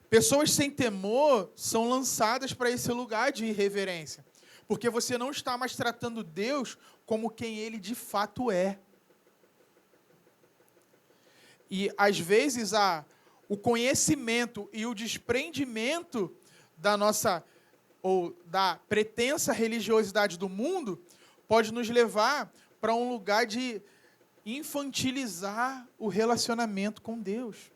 [SPEAKER 1] Pessoas sem temor são lançadas para esse lugar de irreverência, porque você não está mais tratando Deus como quem Ele de fato é. E, às vezes, o conhecimento e o desprendimento da nossa, ou da pretensa religiosidade do mundo, pode nos levar para um lugar de infantilizar o relacionamento com Deus.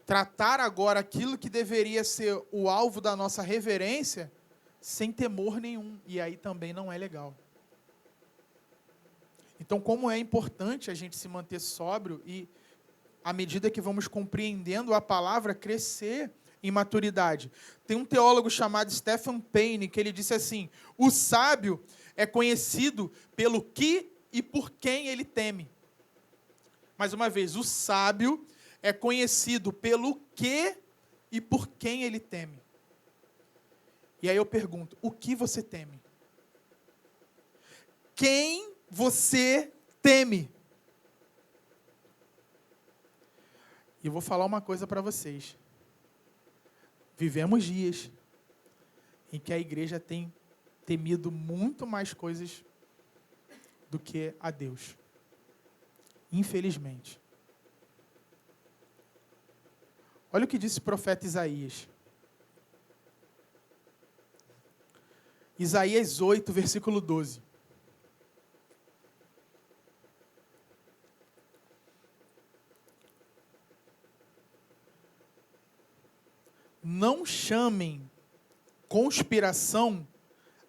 [SPEAKER 1] Tratar agora aquilo que deveria ser o alvo da nossa reverência sem temor nenhum. E aí também não é legal. Então, como é importante a gente se manter sóbrio e, à medida que vamos compreendendo a palavra, crescer em maturidade. Tem um teólogo chamado Stephen Payne que ele disse assim: o sábio é conhecido pelo que e por quem ele teme. Mais uma vez, o sábio é conhecido pelo que e por quem ele teme. E aí eu pergunto, o que você teme? Quem você teme? E eu vou falar uma coisa para vocês. Vivemos dias em que a igreja tem temido muito mais coisas do que a Deus. Infelizmente. Olha o que disse o profeta Isaías. Isaías 8, versículo 12. Não chamem conspiração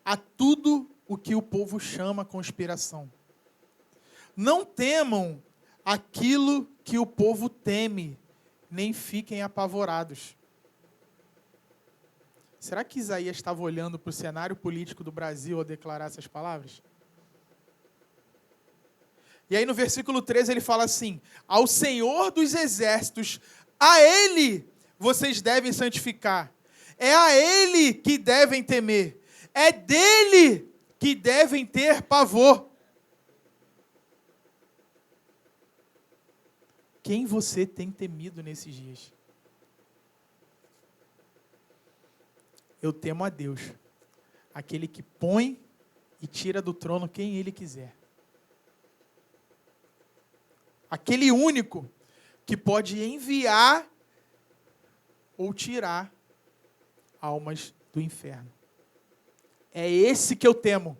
[SPEAKER 1] a tudo o que o povo chama conspiração. Não temam aquilo que o povo teme, nem fiquem apavorados. Será que Isaías estava olhando para o cenário político do Brasil ao declarar essas palavras? E aí no versículo 13 ele fala assim: ao Senhor dos exércitos, a Ele vocês devem santificar. É a Ele que devem temer. É dele que devem ter pavor. Quem você tem temido nesses dias? Eu temo a Deus, aquele que põe e tira do trono quem Ele quiser. Aquele único que pode enviar ou tirar almas do inferno. É esse que eu temo.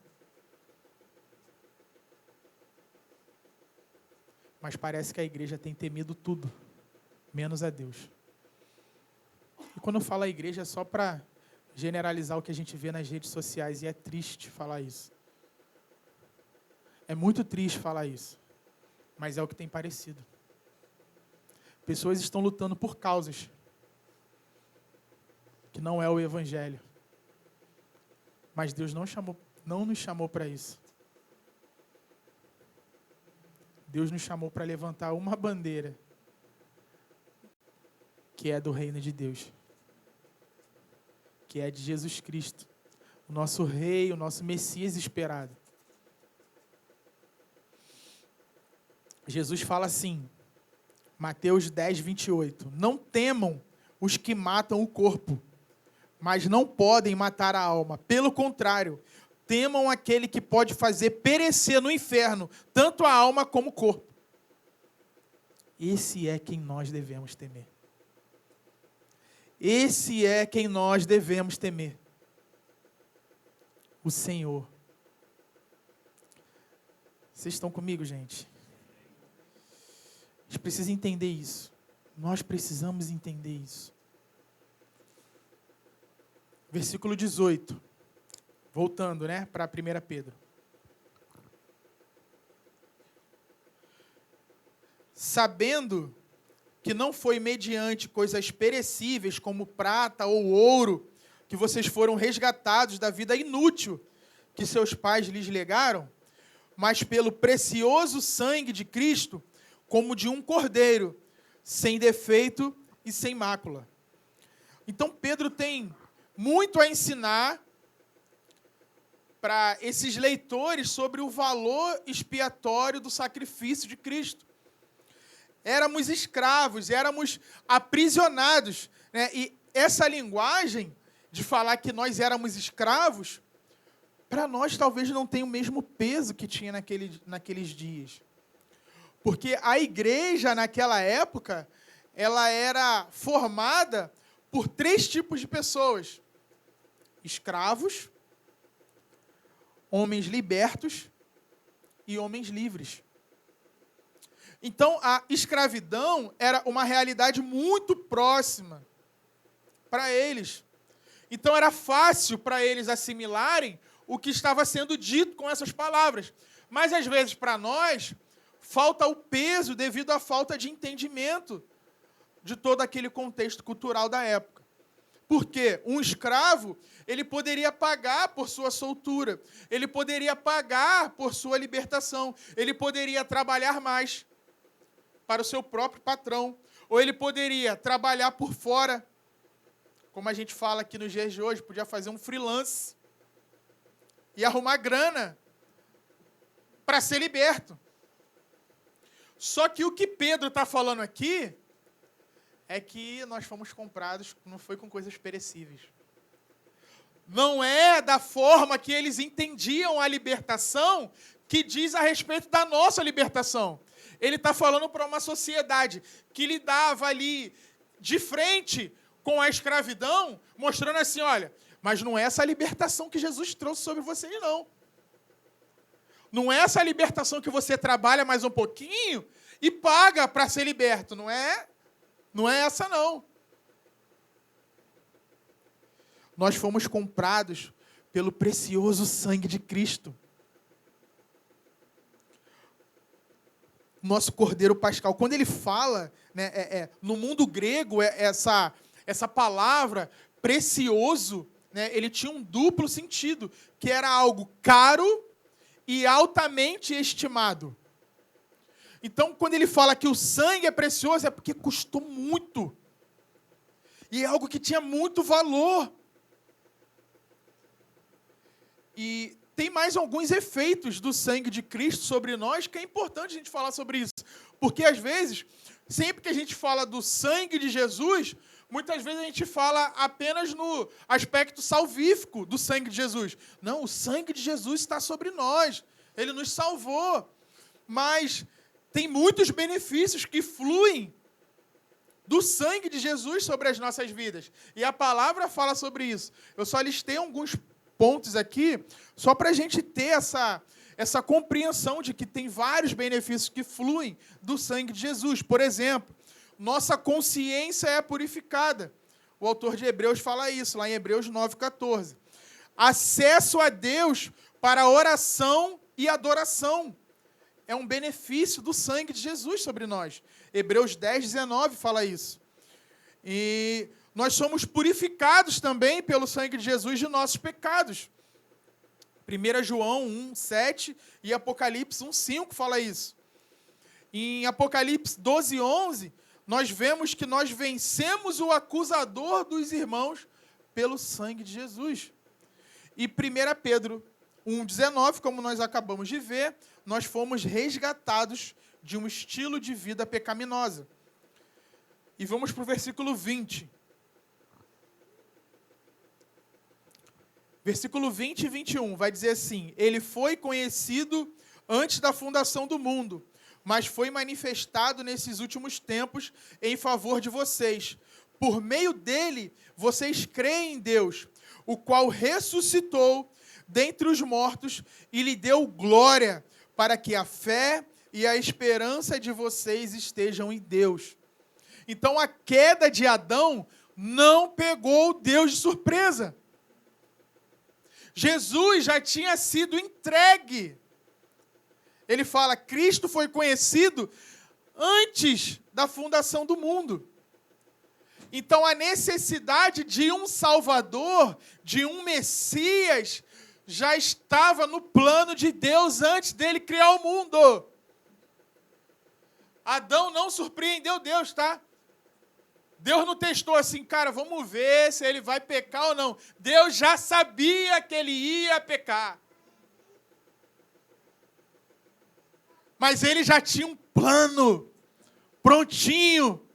[SPEAKER 1] Mas parece que a igreja tem temido tudo, menos a Deus. E quando eu falo a igreja é só para generalizar o que a gente vê nas redes sociais, e é triste falar isso. É muito triste falar isso, mas é o que tem parecido. Pessoas estão lutando por causas que não é o evangelho. Mas Deus não nos chamou para isso. Deus nos chamou para levantar uma bandeira que é do reino de Deus, que é de Jesus Cristo, o nosso Rei, o nosso Messias esperado. Jesus fala assim, Mateus 10, 28, não temam os que matam o corpo, mas não podem matar a alma. Pelo contrário, temam aquele que pode fazer perecer no inferno tanto a alma como o corpo. Esse é quem nós devemos temer. Esse é quem nós devemos temer. O Senhor. Vocês estão comigo, gente? A gente precisa entender isso. Nós precisamos entender isso. Versículo 18. Voltando, para 1 Pedro. Sabendo que não foi mediante coisas perecíveis, como prata ou ouro, que vocês foram resgatados da vida inútil que seus pais lhes legaram, mas pelo precioso sangue de Cristo, como de um cordeiro, sem defeito e sem mácula. Então Pedro tem muito a ensinar para esses leitores sobre o valor expiatório do sacrifício de Cristo. Éramos escravos, éramos aprisionados, E essa linguagem de falar que nós éramos escravos, para nós talvez não tenha o mesmo peso que tinha naqueles dias. Porque a igreja, naquela época, ela era formada por 3 tipos de pessoas: escravos, homens libertos e homens livres. Então, a escravidão era uma realidade muito próxima para eles. Então, era fácil para eles assimilarem o que estava sendo dito com essas palavras. Mas, às vezes, para nós, falta o peso devido à falta de entendimento de todo aquele contexto cultural da época. Porque um escravo, ele poderia pagar por sua soltura, ele poderia pagar por sua libertação, ele poderia trabalhar mais para o seu próprio patrão, ou ele poderia trabalhar por fora, como a gente fala aqui nos dias de hoje, podia fazer um freelance e arrumar grana para ser liberto. Só que o que Pedro está falando aqui é que nós fomos comprados, não foi com coisas perecíveis. Não é da forma que eles entendiam a libertação que diz a respeito da nossa libertação. Ele está falando para uma sociedade que lidava ali de frente com a escravidão, mostrando assim, olha, mas não é essa libertação que Jesus trouxe sobre vocês, não. Não é essa libertação que você trabalha mais um pouquinho e paga para ser liberto. Não é essa, não. Nós fomos comprados pelo precioso sangue de Cristo. Nosso Cordeiro Pascal. Quando ele fala, né, no mundo grego, essa palavra, precioso, né, ele tinha um duplo sentido, que era algo caro e altamente estimado. Então, quando ele fala que o sangue é precioso, é porque custou muito. E é algo que tinha muito valor. E tem mais alguns efeitos do sangue de Cristo sobre nós, que é importante a gente falar sobre isso. Porque, às vezes, sempre que a gente fala do sangue de Jesus, muitas vezes a gente fala apenas no aspecto salvífico do sangue de Jesus. Não, o sangue de Jesus está sobre nós. Ele nos salvou. Mas tem muitos benefícios que fluem do sangue de Jesus sobre as nossas vidas. E a palavra fala sobre isso. Eu só listei alguns pontos aqui, só para a gente ter essa compreensão de que tem vários benefícios que fluem do sangue de Jesus. Por exemplo, nossa consciência é purificada. O autor de Hebreus fala isso, lá em Hebreus 9,14. Acesso a Deus para oração e adoração. É um benefício do sangue de Jesus sobre nós. Hebreus 10,19 fala isso. E nós somos purificados também pelo sangue de Jesus de nossos pecados. 1 João 1,7 e Apocalipse 1,5 fala isso. Em Apocalipse 12,11, nós vemos que nós vencemos o acusador dos irmãos pelo sangue de Jesus. E 1 Pedro 1,19, como nós acabamos de ver, nós fomos resgatados de um estilo de vida pecaminosa. E vamos para o versículo 20. Versículo 20 e 21 vai dizer assim: ele foi conhecido antes da fundação do mundo, mas foi manifestado nesses últimos tempos em favor de vocês. Por meio dele, vocês creem em Deus, o qual ressuscitou dentre os mortos e lhe deu glória, para que a fé e a esperança de vocês estejam em Deus. Então, a queda de Adão não pegou Deus de surpresa. Jesus já tinha sido entregue. Ele fala, Cristo foi conhecido antes da fundação do mundo. Então, a necessidade de um Salvador, de um Messias, já estava no plano de Deus antes dele criar o mundo. Adão não surpreendeu Deus, tá? Deus não testou assim, cara, vamos ver se ele vai pecar ou não. Deus já sabia que ele ia pecar. Mas ele já tinha um plano prontinho.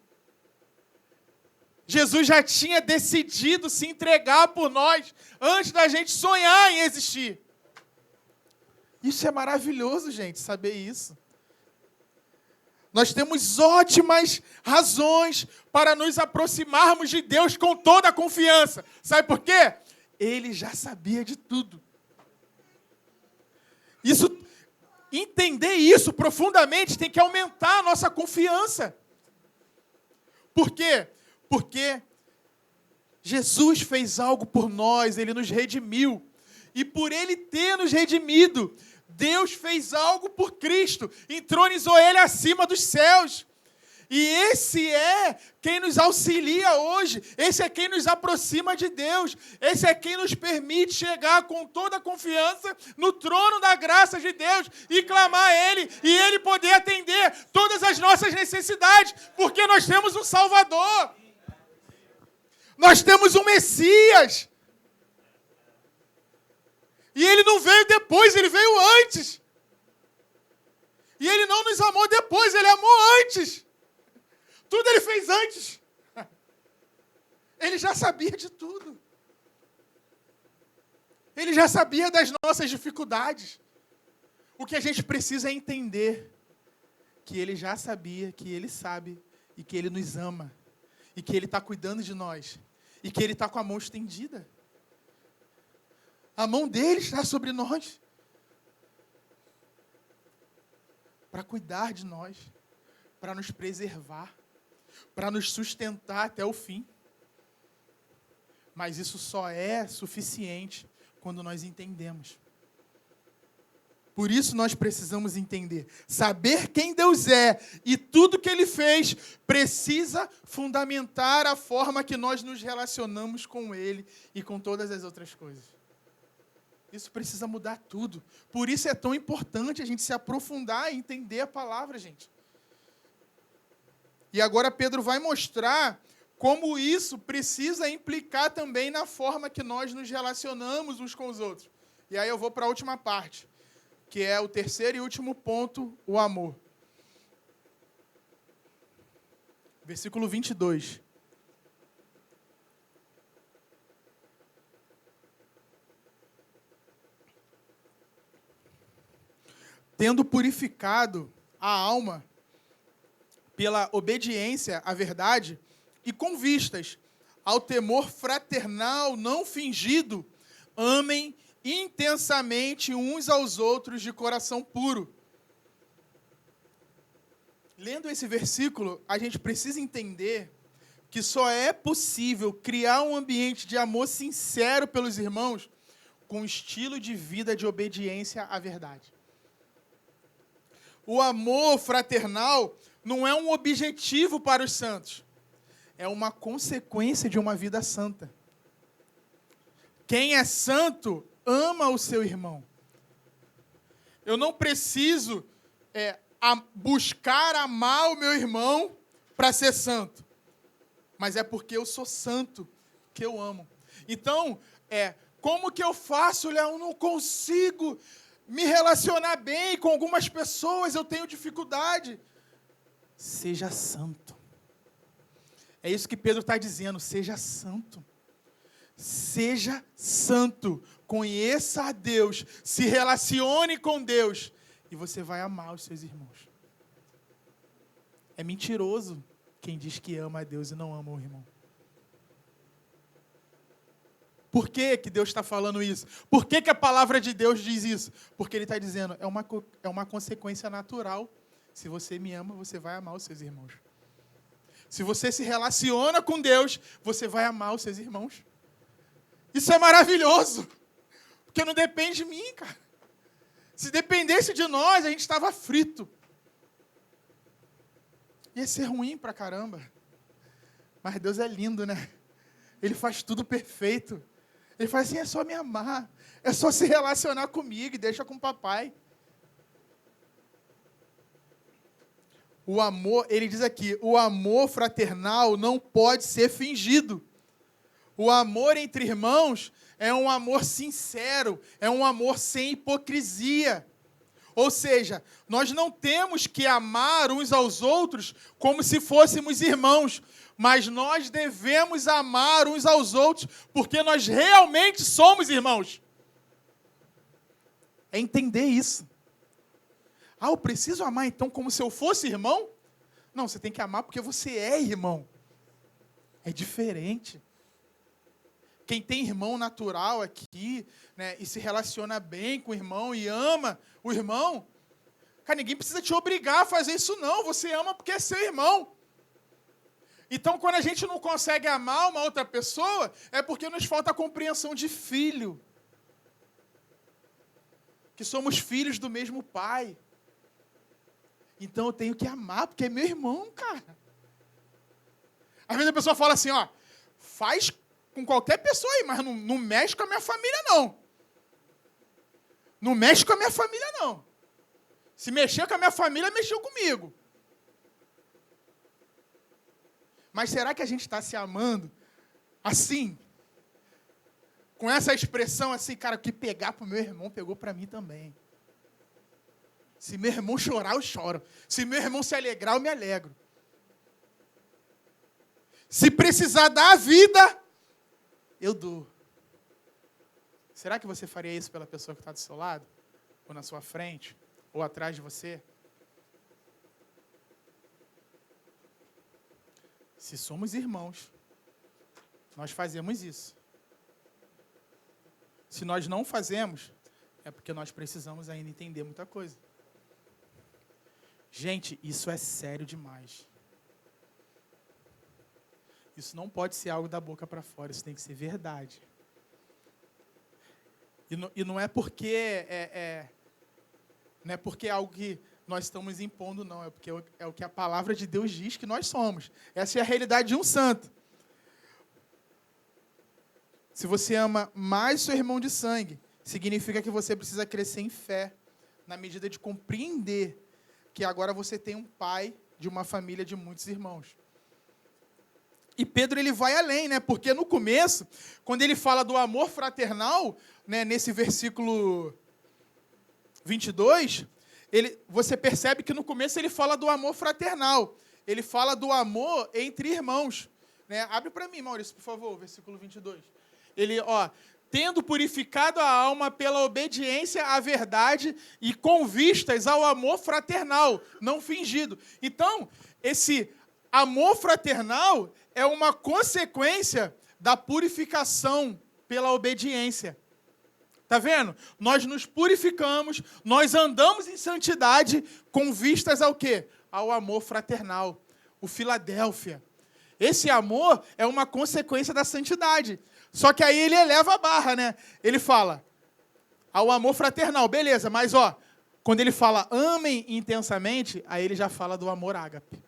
[SPEAKER 1] Jesus já tinha decidido se entregar por nós antes da gente sonhar em existir. Isso é maravilhoso, gente, saber isso. Nós temos ótimas razões para nos aproximarmos de Deus com toda a confiança. Sabe por quê? Ele já sabia de tudo. Entender isso profundamente tem que aumentar a nossa confiança. Por quê? Porque Jesus fez algo por nós, ele nos redimiu. E por ele ter nos redimido, Deus fez algo por Cristo, entronizou ele acima dos céus. E esse é quem nos auxilia hoje, esse é quem nos aproxima de Deus, esse é quem nos permite chegar com toda a confiança no trono da graça de Deus e clamar a Ele, e Ele poder atender todas as nossas necessidades, porque nós temos um Salvador, nós temos um Messias. E ele não veio depois, ele veio antes. E ele não nos amou depois, ele amou antes. Tudo ele fez antes. Ele já sabia de tudo. Ele já sabia das nossas dificuldades. O que a gente precisa é entender que ele já sabia, que ele sabe e que ele nos ama. e que Ele está cuidando de nós, e que Ele está com a mão estendida. A mão dele está sobre nós, para cuidar de nós, para nos preservar, para nos sustentar até o fim. Mas isso só é suficiente quando nós entendemos. Por isso nós precisamos entender. Saber quem Deus é e tudo que Ele fez precisa fundamentar a forma que nós nos relacionamos com Ele e com todas as outras coisas. Isso precisa mudar tudo. Por isso é tão importante a gente se aprofundar e entender a palavra, gente. E agora Pedro vai mostrar como isso precisa implicar também na forma que nós nos relacionamos uns com os outros. E aí eu vou para a última parte, que é o terceiro e último ponto, o amor. Versículo 22. Tendo purificado a alma pela obediência à verdade e com vistas ao temor fraternal não fingido, amem intensamente uns aos outros de coração puro. Lendo esse versículo, a gente precisa entender que só é possível criar um ambiente de amor sincero pelos irmãos com um estilo de vida de obediência à verdade. O amor fraternal não é um objetivo para os santos, é uma consequência de uma vida santa. Quem é santo ama o seu irmão. Eu não preciso buscar amar o meu irmão para ser santo, mas é porque eu sou santo que eu amo. Então, como que eu faço, Léo? Eu não consigo me relacionar bem com algumas pessoas, eu tenho dificuldade. Seja santo. É isso que Pedro está dizendo, seja santo. Seja santo. Conheça a Deus, se relacione com Deus, e você vai amar os seus irmãos. É mentiroso quem diz que ama a Deus e não ama o irmão. Por que Deus está falando isso? Por que a palavra de Deus diz isso? Porque Ele está dizendo, é uma consequência natural. Se você me ama, você vai amar os seus irmãos. Se você se relaciona com Deus, você vai amar os seus irmãos. Isso é maravilhoso. Porque não depende de mim, cara. Se dependesse de nós, a gente estava frito. Ia ser ruim pra caramba. Mas Deus é lindo, né? Ele faz tudo perfeito. Ele fala assim, é só me amar, é só se relacionar comigo e deixa com o papai. O amor, ele diz aqui, o amor fraternal não pode ser fingido. O amor entre irmãos é um amor sincero, é um amor sem hipocrisia. Ou seja, nós não temos que amar uns aos outros como se fôssemos irmãos, mas nós devemos amar uns aos outros porque nós realmente somos irmãos. É entender isso. Eu preciso amar então como se eu fosse irmão? Não, você tem que amar porque você é irmão. É diferente. Quem tem irmão natural aqui, né, e se relaciona bem com o irmão e ama o irmão, cara, ninguém precisa te obrigar a fazer isso não. Você ama porque é seu irmão. Então, quando a gente não consegue amar uma outra pessoa, é porque nos falta a compreensão de filho. Que somos filhos do mesmo pai. Então, eu tenho que amar, porque é meu irmão, cara. Às vezes a pessoa fala assim, faz com qualquer pessoa aí, mas não mexe com a minha família, não. Não mexe com a minha família, não. Se mexer com a minha família, mexeu comigo. Mas será que a gente está se amando assim? Com essa expressão assim, cara, o que pegar para o meu irmão, pegou para mim também. Se meu irmão chorar, eu choro. Se meu irmão se alegrar, eu me alegro. Se precisar dar a vida, eu dou. Será que você faria isso pela pessoa que está do seu lado? Ou na sua frente? Ou atrás de você? Se somos irmãos, nós fazemos isso. Se nós não fazemos, é porque nós precisamos ainda entender muita coisa. Gente, isso é sério demais. Isso não pode ser algo da boca para fora, isso tem que ser verdade. E não é porque não é porque é algo que nós estamos impondo, não. É porque é o que a palavra de Deus diz que nós somos. Essa é a realidade de um santo. Se você ama mais seu irmão de sangue, significa que você precisa crescer em fé, na medida de compreender que agora você tem um pai de uma família de muitos irmãos. E Pedro, ele vai além, né? Porque no começo, quando ele fala do amor fraternal, né, nesse versículo 22, você percebe que no começo ele fala do amor fraternal. Ele fala do amor entre irmãos. Né? Abre para mim, Maurício, por favor, versículo 22. Ele, tendo purificado a alma pela obediência à verdade e com vistas ao amor fraternal, não fingido. Então, esse amor fraternal é uma consequência da purificação pela obediência. Tá vendo? Nós nos purificamos, nós andamos em santidade com vistas ao quê? Ao amor fraternal, o Filadélfia. Esse amor é uma consequência da santidade. Só que aí ele eleva a barra, né? Ele fala ao amor fraternal, beleza, mas quando ele fala amem intensamente, aí ele já fala do amor ágape.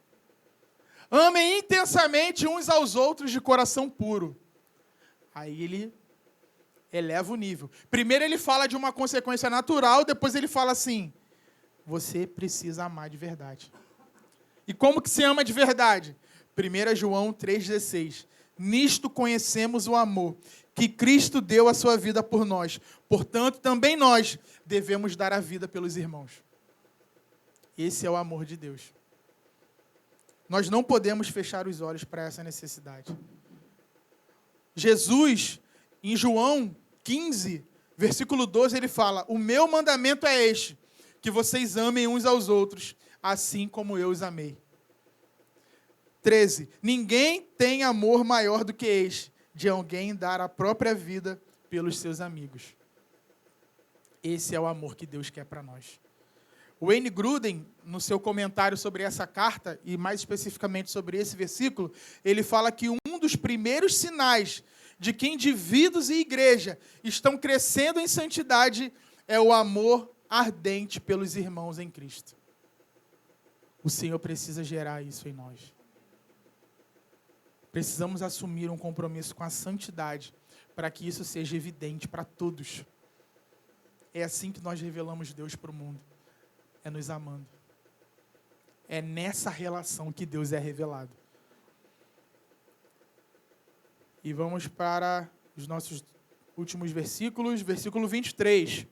[SPEAKER 1] Amem intensamente uns aos outros de coração puro. Aí ele eleva o nível. Primeiro ele fala de uma consequência natural, depois ele fala assim, você precisa amar de verdade. E como que se ama de verdade? 1 João 3,16. Nisto conhecemos o amor, que Cristo deu a sua vida por nós. Portanto, também nós devemos dar a vida pelos irmãos. Esse é o amor de Deus. Nós não podemos fechar os olhos para essa necessidade. Jesus, em João 15, versículo 12, ele fala, o meu mandamento é este, que vocês amem uns aos outros, assim como eu os amei. 13. Ninguém tem amor maior do que este, de alguém dar a própria vida pelos seus amigos. Esse é o amor que Deus quer para nós. O Wayne Grudem, no seu comentário sobre essa carta, e mais especificamente sobre esse versículo, ele fala que um dos primeiros sinais de que indivíduos e igreja estão crescendo em santidade é o amor ardente pelos irmãos em Cristo. O Senhor precisa gerar isso em nós. Precisamos assumir um compromisso com a santidade para que isso seja evidente para todos. É assim que nós revelamos Deus para o mundo. É nos amando. É nessa relação que Deus é revelado. E vamos para os nossos últimos versículos. Versículo 23.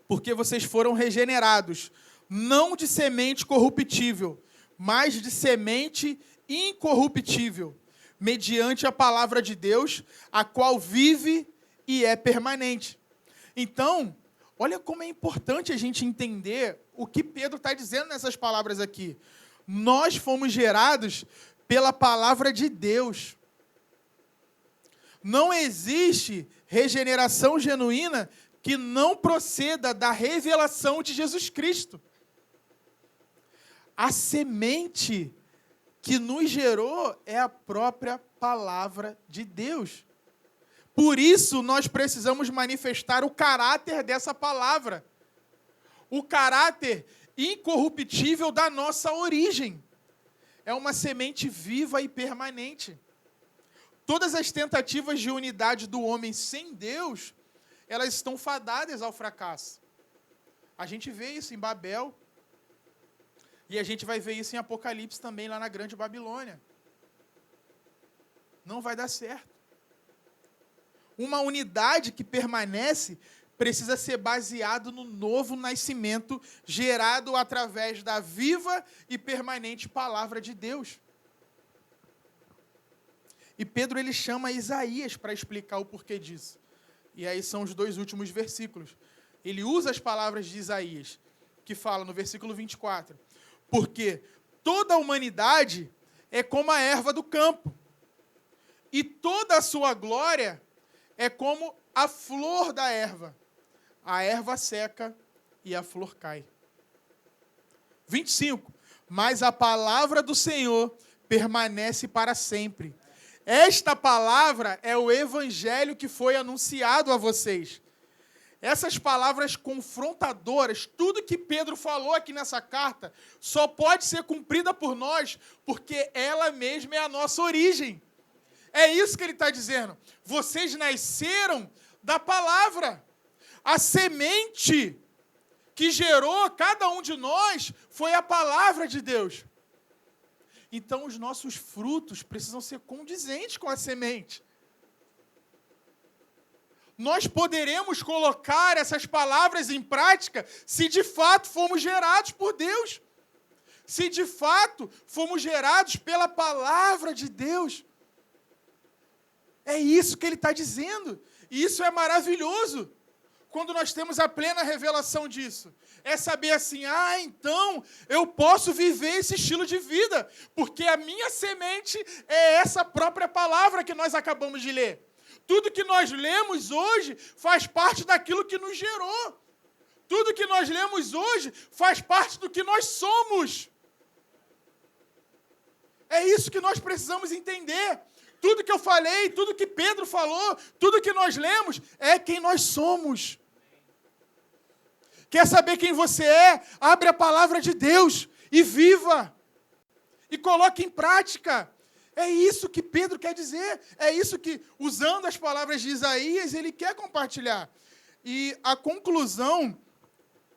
[SPEAKER 1] Porque vocês foram regenerados, não de semente corruptível, mas de semente incorruptível, mediante a palavra de Deus, a qual vive e é permanente. Então, olha como é importante a gente entender o que Pedro está dizendo nessas palavras aqui. Nós fomos gerados pela palavra de Deus. Não existe regeneração genuína que não proceda da revelação de Jesus Cristo. A semente que nos gerou é a própria palavra de Deus. Por isso, nós precisamos manifestar o caráter dessa palavra. O caráter incorruptível da nossa origem. É uma semente viva e permanente. Todas as tentativas de unidade do homem sem Deus, elas estão fadadas ao fracasso. A gente vê isso em Babel. E a gente vai ver isso em Apocalipse também, lá na Grande Babilônia. Não vai dar certo. Uma unidade que permanece precisa ser baseado no novo nascimento gerado através da viva e permanente palavra de Deus. E Pedro ele chama Isaías para explicar o porquê disso. E aí são os dois últimos versículos. Ele usa as palavras de Isaías, que fala no versículo 24. Porque toda a humanidade é como a erva do campo, e toda a sua glória é como a flor da erva. A erva seca e a flor cai. 25. Mas a palavra do Senhor permanece para sempre. Esta palavra é o evangelho que foi anunciado a vocês. Essas palavras confrontadoras, tudo que Pedro falou aqui nessa carta, só pode ser cumprida por nós, porque ela mesma é a nossa origem. É isso que ele está dizendo. Vocês nasceram da palavra. A semente que gerou cada um de nós foi a palavra de Deus. Então, os nossos frutos precisam ser condizentes com a semente. Nós poderemos colocar essas palavras em prática se de fato fomos gerados por Deus. Se de fato fomos gerados pela palavra de Deus. É isso que ele está dizendo. E isso é maravilhoso. Quando nós temos a plena revelação disso. É saber assim, então eu posso viver esse estilo de vida. Porque a minha semente é essa própria palavra que nós acabamos de ler. Tudo que nós lemos hoje faz parte daquilo que nos gerou. Tudo que nós lemos hoje faz parte do que nós somos. É isso que nós precisamos entender. Tudo que eu falei, tudo que Pedro falou, tudo que nós lemos é quem nós somos. Quer saber quem você é? Abre a palavra de Deus e viva. E coloque em prática. É isso que Pedro quer dizer. É isso que, usando as palavras de Isaías, ele quer compartilhar. E a conclusão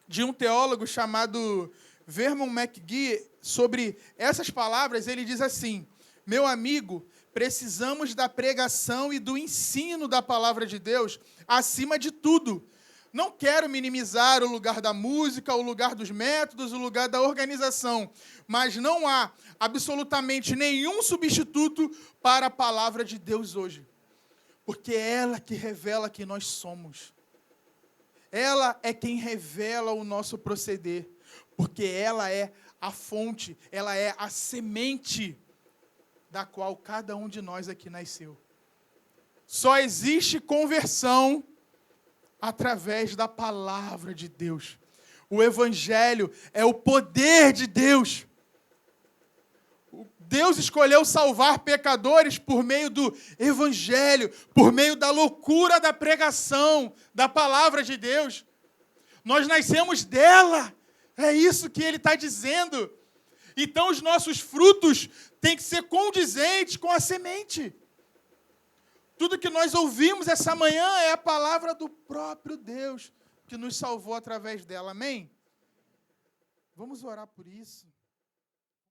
[SPEAKER 1] de um teólogo chamado Vernon McGee sobre essas palavras, ele diz assim: meu amigo, precisamos da pregação e do ensino da palavra de Deus acima de tudo. Não quero minimizar o lugar da música, o lugar dos métodos, o lugar da organização, mas não há absolutamente nenhum substituto para a palavra de Deus hoje. Porque é ela que revela quem nós somos. Ela é quem revela o nosso proceder. Porque ela é a fonte, ela é a semente da qual cada um de nós aqui nasceu. Só existe conversão através da palavra de Deus. O evangelho é o poder de Deus. Deus escolheu salvar pecadores por meio do evangelho, por meio da loucura da pregação da palavra de Deus. Nós nascemos dela. É isso que ele está dizendo. Então, os nossos frutos têm que ser condizentes com a semente. Tudo que nós ouvimos essa manhã é a palavra do próprio Deus que nos salvou através dela. Amém? Vamos orar por isso.